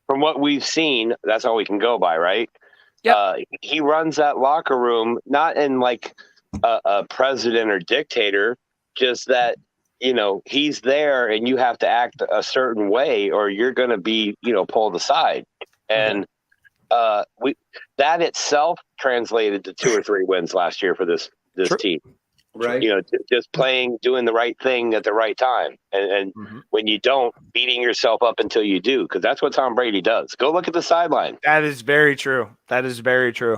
from what we've seen. That's all we can go by, right? Yeah. He runs that locker room not in like a president or dictator, just that he's there and you have to act a certain way or you're going to be pulled aside, and that itself translated to 2 or 3 wins last year for this team. Right. Just doing the right thing at the right time. And when you don't, beating yourself up until you do, because that's what Tom Brady does. Go look at the sideline. That is very true. That is very true.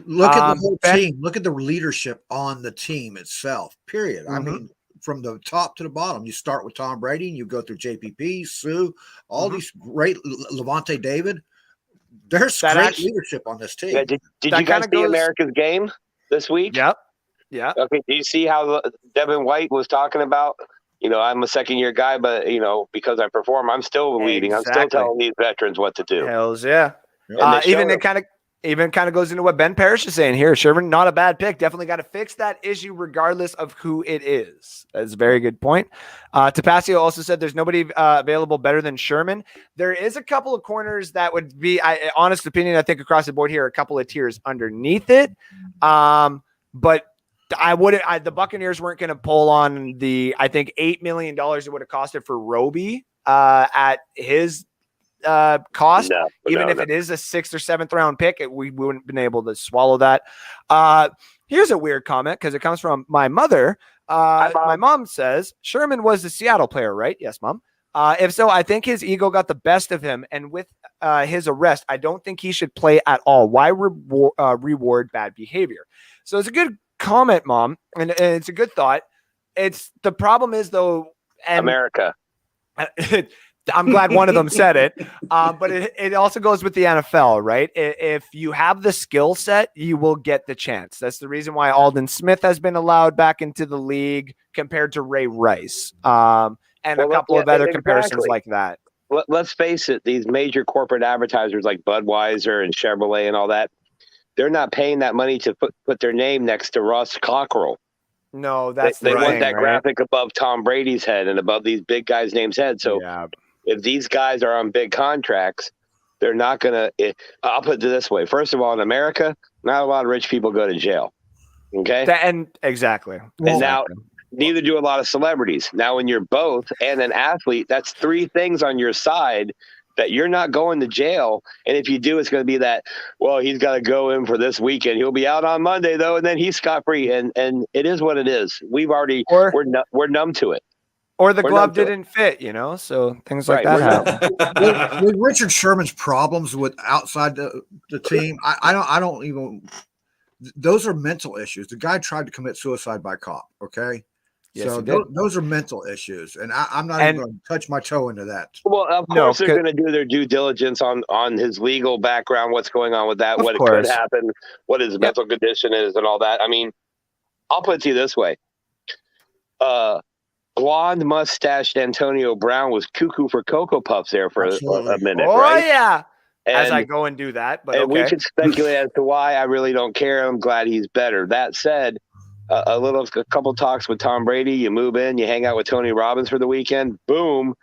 Look at the whole team. Look at the leadership on the team itself, period. I mean, from the top to the bottom, you start with Tom Brady and you go through JPP, Sue, all these great Levante David. There's great leadership on this team. Yeah, did you guys see America's game this week? Yep. Yeah. Okay. Do you see how Devin White was talking about, I'm a second-year guy, but, because I perform, I'm still leading. Exactly. I'm still telling these veterans what to do. Hells yeah. It kind of goes into what Ben Parrish is saying here. Sherman, not a bad pick. Definitely got to fix that issue regardless of who it is. That's a very good point. Tapasio also said there's nobody available better than Sherman. There is a couple of corners that would be, honest opinion, I think across the board here, a couple of tiers underneath it. But the Buccaneers weren't going to pull on I think $8 million it would have costed for Roby at his cost, if it is a 6th or 7th round pick, we wouldn't have been able to swallow that. Here's a weird comment because it comes from my mother. My mom says Sherman was the Seattle player, right? Yes, Mom. If so, I think his ego got the best of him, and with his arrest, I don't think he should play at all. Why reward bad behavior? So it's a good comment, Mom, and it's a good thought. The problem is though, and America. I'm glad one of them said it, but it also goes with the NFL, right? If you have the skill set, you will get the chance. That's the reason why Aldon Smith has been allowed back into the league compared to Ray Rice, and a couple of other comparisons like that. Let's face it, these major corporate advertisers like Budweiser and Chevrolet and all that, they're not paying that money to put their name next to Ross Cockrell. No, that's they want that graphic above Tom Brady's head and above these big guys' names' head. So if these guys are on big contracts, they're not going to – I'll put it this way. First of all, in America, not a lot of rich people go to jail. Okay? Exactly. And now neither do a lot of celebrities. Now when you're both and an athlete, that's 3 things on your side that you're not going to jail. And if you do, it's going to be that, well, he's got to go in for this weekend. He'll be out on Monday, though, and then he's scot-free. And it is what it is. We've already we're numb to it. Or the glove didn't fit, so things like that happen. With Richard Sherman's problems with outside the team, I don't even – those are mental issues. The guy tried to commit suicide by cop, okay? Yes, so those are mental issues, and I'm not even going to touch my toe into that. Well, of course they're going to do their due diligence on his legal background, what's going on with that, what it could happen, what his mental condition is, and all that. I mean, I'll put it to you this way. Blonde mustached Antonio Brown was cuckoo for Cocoa Puffs there for a minute. Oh, right? yeah. As I go and do that. But we can speculate as to why. I really don't care. I'm glad he's better. That said, a couple talks with Tom Brady. You move in, you hang out with Tony Robbins for the weekend. Boom.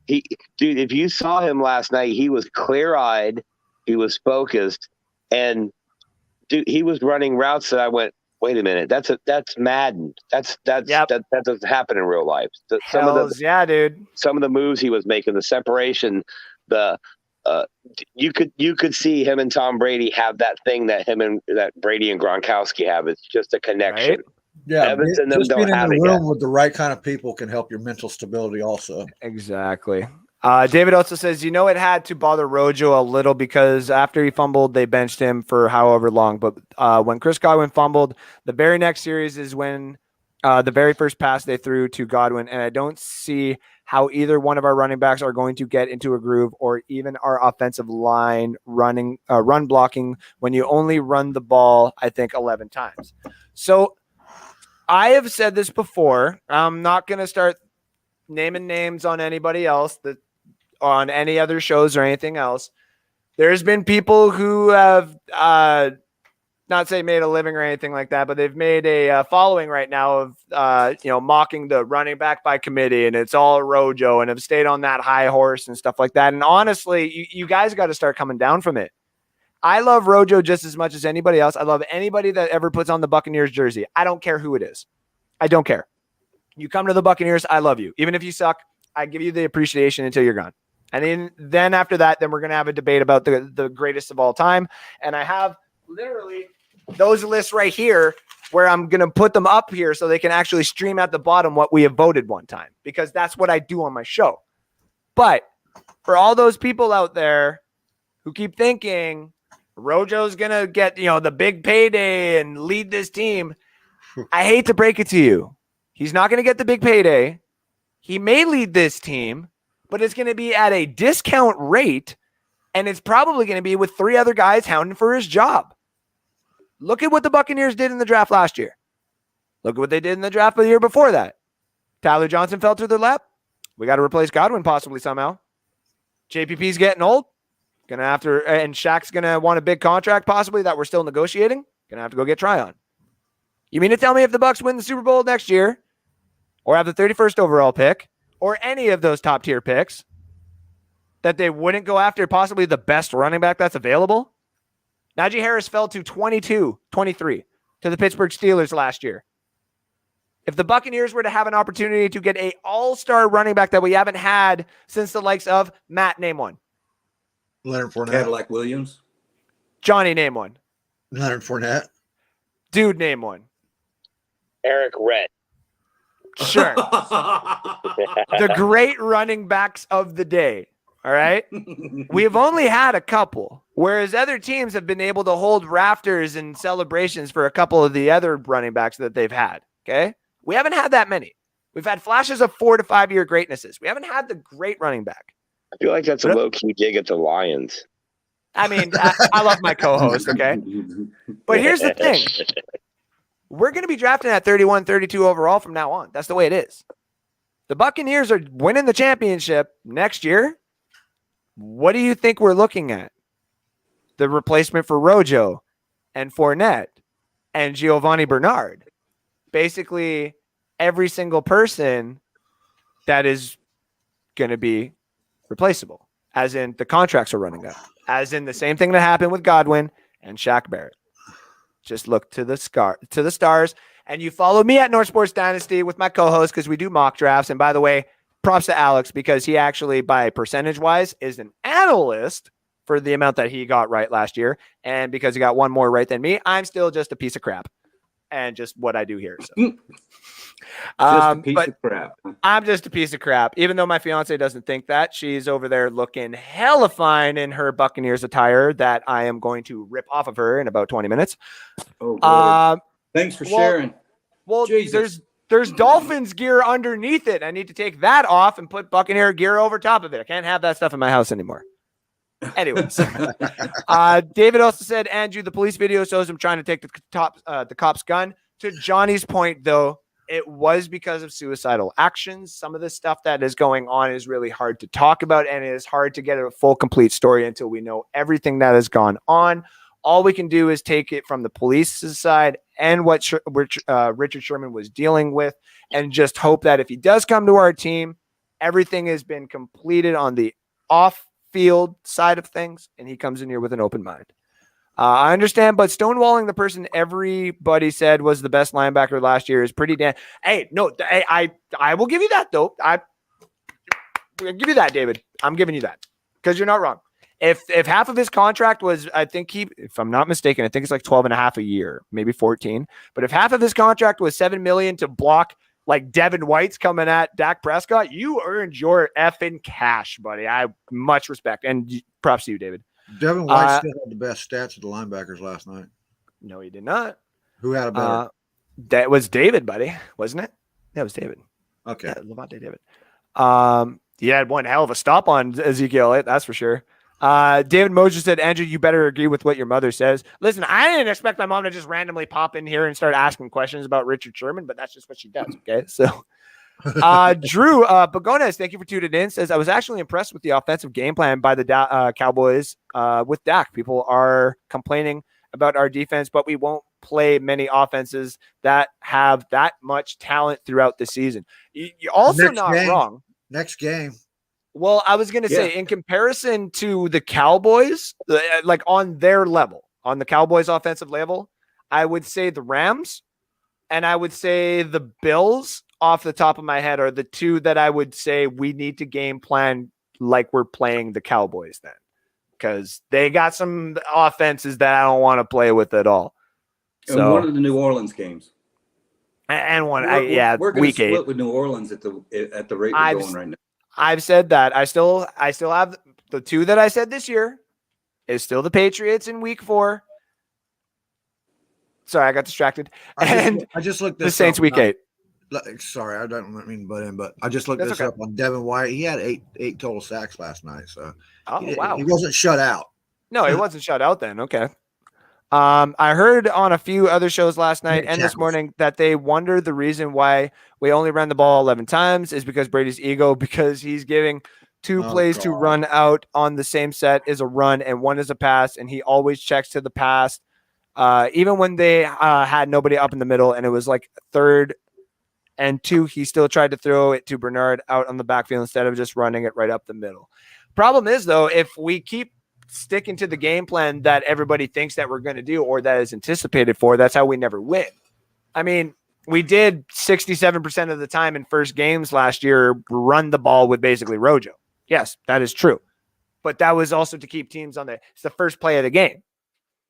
Dude, if you saw him last night, he was clear-eyed. He was focused. And dude, he was running routes that I went, wait a minute, that's Madden. That doesn't happen in real life. Yeah, dude. Some of the moves he was making, the separation, you could see him and Tom Brady have that thing that Brady and Gronkowski have. It's just a connection. Right? Yeah, Evans and them just don't being in have the it room yet. with the right kind of people can help your mental stability also. Exactly. David also says, it had to bother Rojo a little because after he fumbled, they benched him for however long. But when Chris Godwin fumbled, the very next series is when the very first pass they threw to Godwin. And I don't see how either one of our running backs are going to get into a groove or even our offensive line run blocking when you only run the ball, I think, 11 times. So I have said this before. I'm not going to start naming names on anybody else on any other shows or anything else. There's been people who have not say made a living or anything like that, but they've made a following right now of mocking the running back by committee, and it's all Rojo, and have stayed on that high horse and stuff like that. And honestly, you guys got to start coming down from it. I love Rojo just as much as anybody else. I love anybody that ever puts on the Buccaneers jersey. I don't care who it is. I don't care. You come to the Buccaneers, I love you. Even if you suck, I give you the appreciation until you're gone. And then after that, then we're going to have a debate about the greatest of all time. And I have literally those lists right here where I'm going to put them up here so they can actually stream at the bottom what we have voted one time, because that's what I do on my show. But for all those people out there who keep thinking Rojo's going to get, the big payday and lead this team, I hate to break it to you. He's not going to get the big payday. He may lead this team, but it's going to be at a discount rate, and it's probably going to be with 3 other guys hounding for his job. Look at what the Buccaneers did in the draft last year. Look at what they did in the draft the year before that. Tyler Johnson fell through their lap. We got to replace Godwin possibly somehow. JPP's getting old. And Shaq's going to want a big contract possibly that we're still negotiating. Going to have to go get Tryon. You mean to tell me if the Bucs win the Super Bowl next year or have the 31st overall pick or any of those top tier picks that they wouldn't go after possibly the best running back that's available? Najee Harris fell to 23 to the Pittsburgh Steelers last year. If the Buccaneers were to have an opportunity to get an all-star running back that we haven't had since the likes of Matt, name one. Leonard Fournette. Cadillac Williams. Johnny, name one. Leonard Fournette. Dude, name one. Eric Rett. Sure. The great running backs of the day. All right. We've only had a couple, whereas other teams have been able to hold rafters and celebrations for a couple of the other running backs that they've had. Okay. We haven't had that many. We've had flashes of 4 to 5 year greatnesses. We haven't had the great running back. I feel like that's a low-key dig at the Lions. I mean, I love my co-host. Okay. But here's the thing. We're going to be drafting at 31, 32 overall from now on. That's the way it is. The Buccaneers are winning the championship next year. What do you think we're looking at? The replacement for Rojo and Fournette and Giovanni Bernard. Basically, every single person that is going to be replaceable, as in the contracts are running up, as in the same thing that happened with Godwin and Shaq Barrett. Just look to the stars, and you follow me at North Sports Dynasty with my co-host because we do mock drafts. And by the way, props to Alex because he actually, by percentage-wise, is an analyst for the amount that he got right last year. And because he got one more right than me, I'm still just a piece of crap. And just what I do here. So. Just a piece of crap. I'm just a piece of crap. Even though my fiance doesn't think that. She's over there looking hella fine in her Buccaneers attire that I am going to rip off of her in about 20 minutes. Oh, thanks for sharing. Well, there's Dolphins gear underneath it. I need to take that off and put Buccaneer gear over top of it. I can't have that stuff in my house anymore. Anyways, David also said, Andrew, the police video shows him trying to take the cop's gun. To Johnny's point, though, it was because of suicidal actions. Some of the stuff that is going on is really hard to talk about, and it is hard to get a full, complete story until we know everything that has gone on. All we can do is take it from the police's side and what Richard Sherman was dealing with, and just hope that if he does come to our team, everything has been completed on the off-field side of things, and he comes in here with an open mind. I understand, but stonewalling the person everybody said was the best linebacker last year is pretty damn. Hey, no, I will give you that, though. I'll give you that, David. I'm giving you that because you're not wrong. If half of his contract was, I think if I'm not mistaken, I think it's like 12 and a half a year, maybe 14. But if half of his contract was $7 million to block like Devin White's coming at Dak Prescott, you earned your effing cash, buddy. I much respect and props to you, David. Devin White still had the best stats of the linebackers last night. No, he did not. Who had a better? That was David, buddy, wasn't it? That was David. Okay. Yeah, Levante David. He had one hell of a stop on Ezekiel, that's for sure. David Mosier said, Andrew, you better agree with what your mother says. Listen, I didn't expect my mom to just randomly pop in here and start asking questions about Richard Sherman, but that's just what she does. Okay. So, Drew Pagones, thank you for tuning in, says, I was actually impressed with the offensive game plan by the Cowboys with Dak. People are complaining about our defense, but we won't play many offenses that have that much talent throughout the season. You're also not wrong. Next game. Well, I was going to say, in comparison to the Cowboys, like on their level, on the Cowboys offensive level, I would say the Rams and I would say the Bills off the top of my head are the two that I would say we need to game plan like we're playing the Cowboys then, because they got some offenses that I don't want to play with at all. And so, one of the New Orleans games. And one, we're week 8 split with New Orleans at the rate we're going right now. I've said that. I still have the two that I said this year is still the Patriots in week 4. Sorry, I got distracted. I just looked the Saints week 8. Sorry, I don't mean to butt in, but I just looked up on Devin White. He had eight total sacks last night. So wow, he wasn't shut out. No, he wasn't shut out then. Okay. I heard on a few other shows last night and this morning that they wonder the reason why we only ran the ball 11 times is because Brady's ego, because he's giving 2 plays to run out on the same set is a run and one is a pass, and he always checks to the pass. Even when they had nobody up in the middle and it was like 3rd and 2, he still tried to throw it to Bernard out on the backfield instead of just running it right up the middle. Problem is, though, if we keep sticking to the game plan that everybody thinks that we're going to do or that is anticipated for, that's how we never win. I mean, we did 67% of the time in first games last year run the ball with basically Rojo. Yes, that is true. But that was also to keep teams on it's the first play of the game.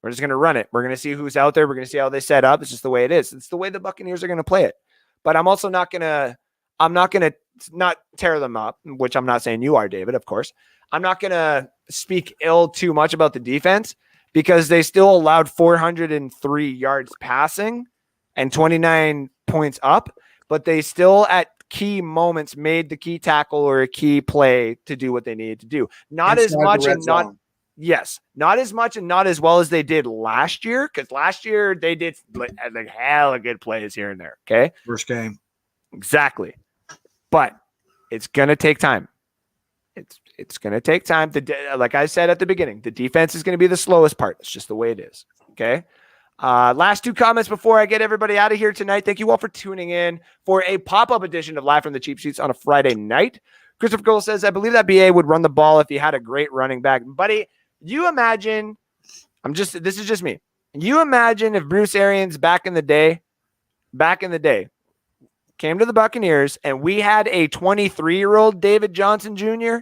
We're just going to run it. We're going to see who's out there. We're going to see how they set up. It's just the way it is. It's the way the Buccaneers are going to play it. But I'm also not going to not tear them up, which I'm not saying you are, David, of course. I'm not going to speak ill too much about the defense because they still allowed 403 yards passing and 29 points up, but they still at key moments made the key tackle or a key play to do what they needed to do. Not as much and not as well as they did last year, because last year they did like hella good plays here and there. Okay. First game. Exactly. But it's going to take time. It's going to take time. Like I said at the beginning, the defense is going to be the slowest part. It's just the way it is. Okay. Last 2 comments before I get everybody out of here tonight. Thank you all for tuning in for a pop-up edition of Live from the Cheap Seats on a Friday night. Christopher Cole says, I believe that BA would run the ball if he had a great running back. Buddy, you imagine, this is just me. You imagine if Bruce Arians back in the day, came to the Buccaneers and we had a 23-year-old David Johnson Jr.,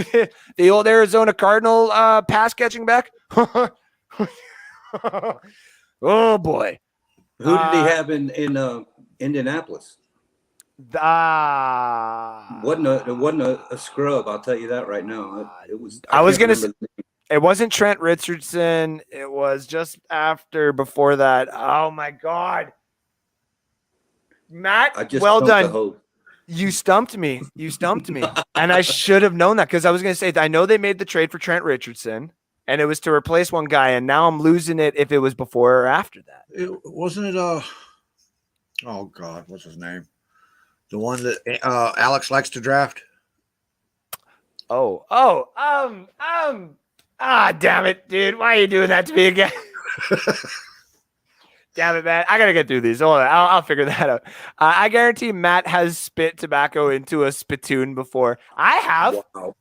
the old Arizona Cardinal pass catching back. Oh boy. Who did he have in Indianapolis? It wasn't a scrub, I'll tell you that right now. It was it wasn't Trent Richardson. It was just before that. Oh my God. Matt, well done. You stumped me. And I should have known that because I was going to say, I know they made the trade for Trent Richardson and it was to replace one guy. And now I'm losing it if it was before or after that. Wasn't it? Oh God, what's his name? The one that Alex likes to draft. Ah, damn it, dude. Why are you doing that to me again? Damn it, man. I got to get through these. Hold on. I'll figure that out. I guarantee Matt has spit tobacco into a spittoon before. I have. Wow.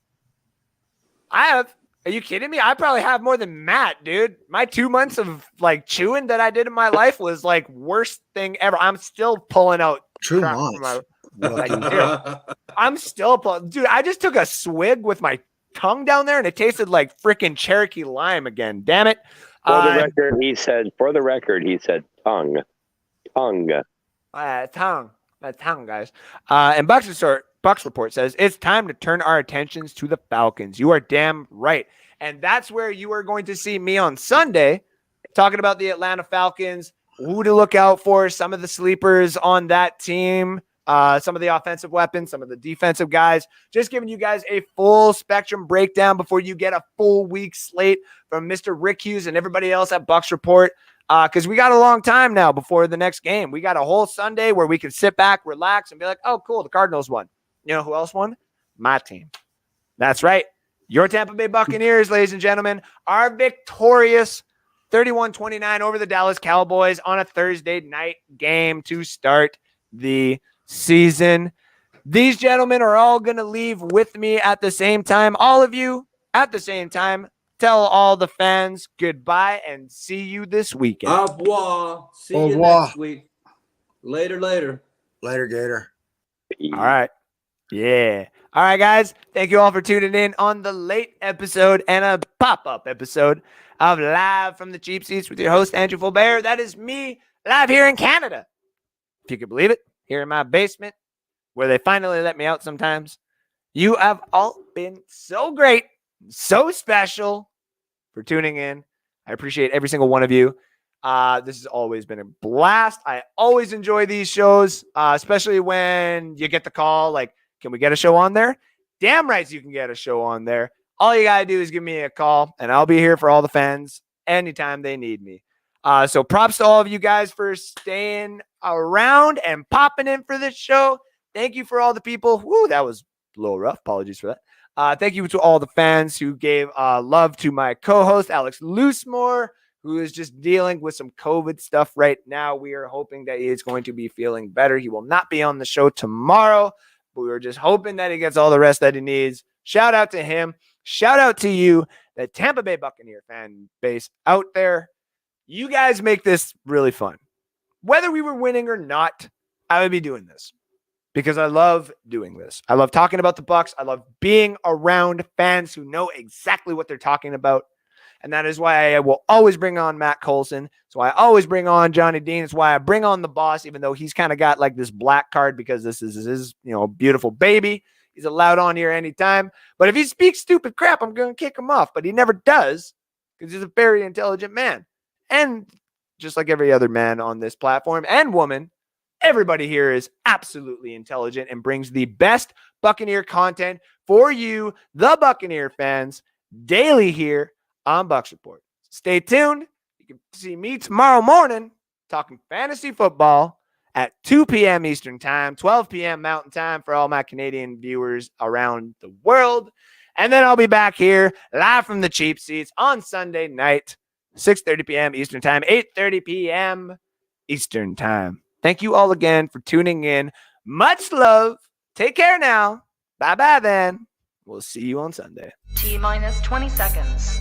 I have. Are you kidding me? I probably have more than Matt, dude. My 2 months of like chewing that I did in my life was like worst thing ever. I'm still pulling out 2 crap months. like, dude, I'm still pulling. Dude, I just took a swig with my tongue down there and it tasted like freaking Cherokee lime again. Damn it. For the record, he said tongue. Tongue, guys. And Bucks Report says it's time to turn our attentions to the Falcons. You are damn right. And that's where you are going to see me on Sunday talking about the Atlanta Falcons, who to look out for, some of the sleepers on that team, some of the offensive weapons, some of the defensive guys, just giving you guys a full spectrum breakdown before you get a full week slate from Mr. Rick Hughes and everybody else at Bucks Report. Because we got a long time now before the next game. We got a whole Sunday where we can sit back, relax, and be like, oh, cool, the Cardinals won. You know who else won? My team. That's right. Your Tampa Bay Buccaneers, ladies and gentlemen, are victorious 31-29 over the Dallas Cowboys on a Thursday night game to start the season. These gentlemen are all going to leave with me at the same time. All of you at the same time. Tell all the fans goodbye and see you this weekend. Au revoir. See Au you revoir. next week. Later. Later, Gator. All right. Yeah. All right, guys. Thank you all for tuning in on the late episode and a pop-up episode of Live from the Cheap Seats with your host, Andrew Faubert. That is me live here in Canada. If you can believe it, here in my basement where they finally let me out sometimes. You have all been so great, so special for tuning in. I appreciate every single one of you. This has always been a blast. I always enjoy these shows, especially when you get the call, like, can we get a show on there? Damn right you can get a show on there. All you got to do is give me a call, and I'll be here for all the fans anytime they need me. So props to all of you guys for staying around and popping in for this show. Thank you for all the people. Woo, that was a little rough. Apologies for that. Thank you to all the fans who gave love to my co-host, Alex Loosemore, who is just dealing with some COVID stuff right now. We are hoping that he is going to be feeling better. He will not be on the show tomorrow, but we were just hoping that he gets all the rest that he needs. Shout out to him. Shout out to you, the Tampa Bay Buccaneer fan base out there. You guys make this really fun. Whether we were winning or not, I would be doing this because I love doing this. I love talking about the Bucs. I love being around fans who know exactly what they're talking about. And that is why I will always bring on Matt Coulson. So I always bring on Johnny Dean. It's why I bring on the boss, even though he's kind of got like this black card because this is his, beautiful baby. He's allowed on here anytime. But if he speaks stupid crap, I'm going to kick him off. But he never does because he's a very intelligent man. And just like every other man on this platform and woman, everybody here is absolutely intelligent and brings the best Buccaneer content for you, the Buccaneer fans, daily here on Bucks Report. Stay tuned. You can see me tomorrow morning talking fantasy football at 2 p.m. Eastern Time, 12 p.m. Mountain Time for all my Canadian viewers around the world. And then I'll be back here live from the cheap seats on Sunday night, 6:30 p.m. Eastern Time, 8:30 p.m. Eastern Time. Thank you all again for tuning in. Much love. Take care now. Bye-bye then. We'll see you on Sunday. T-minus 20 seconds.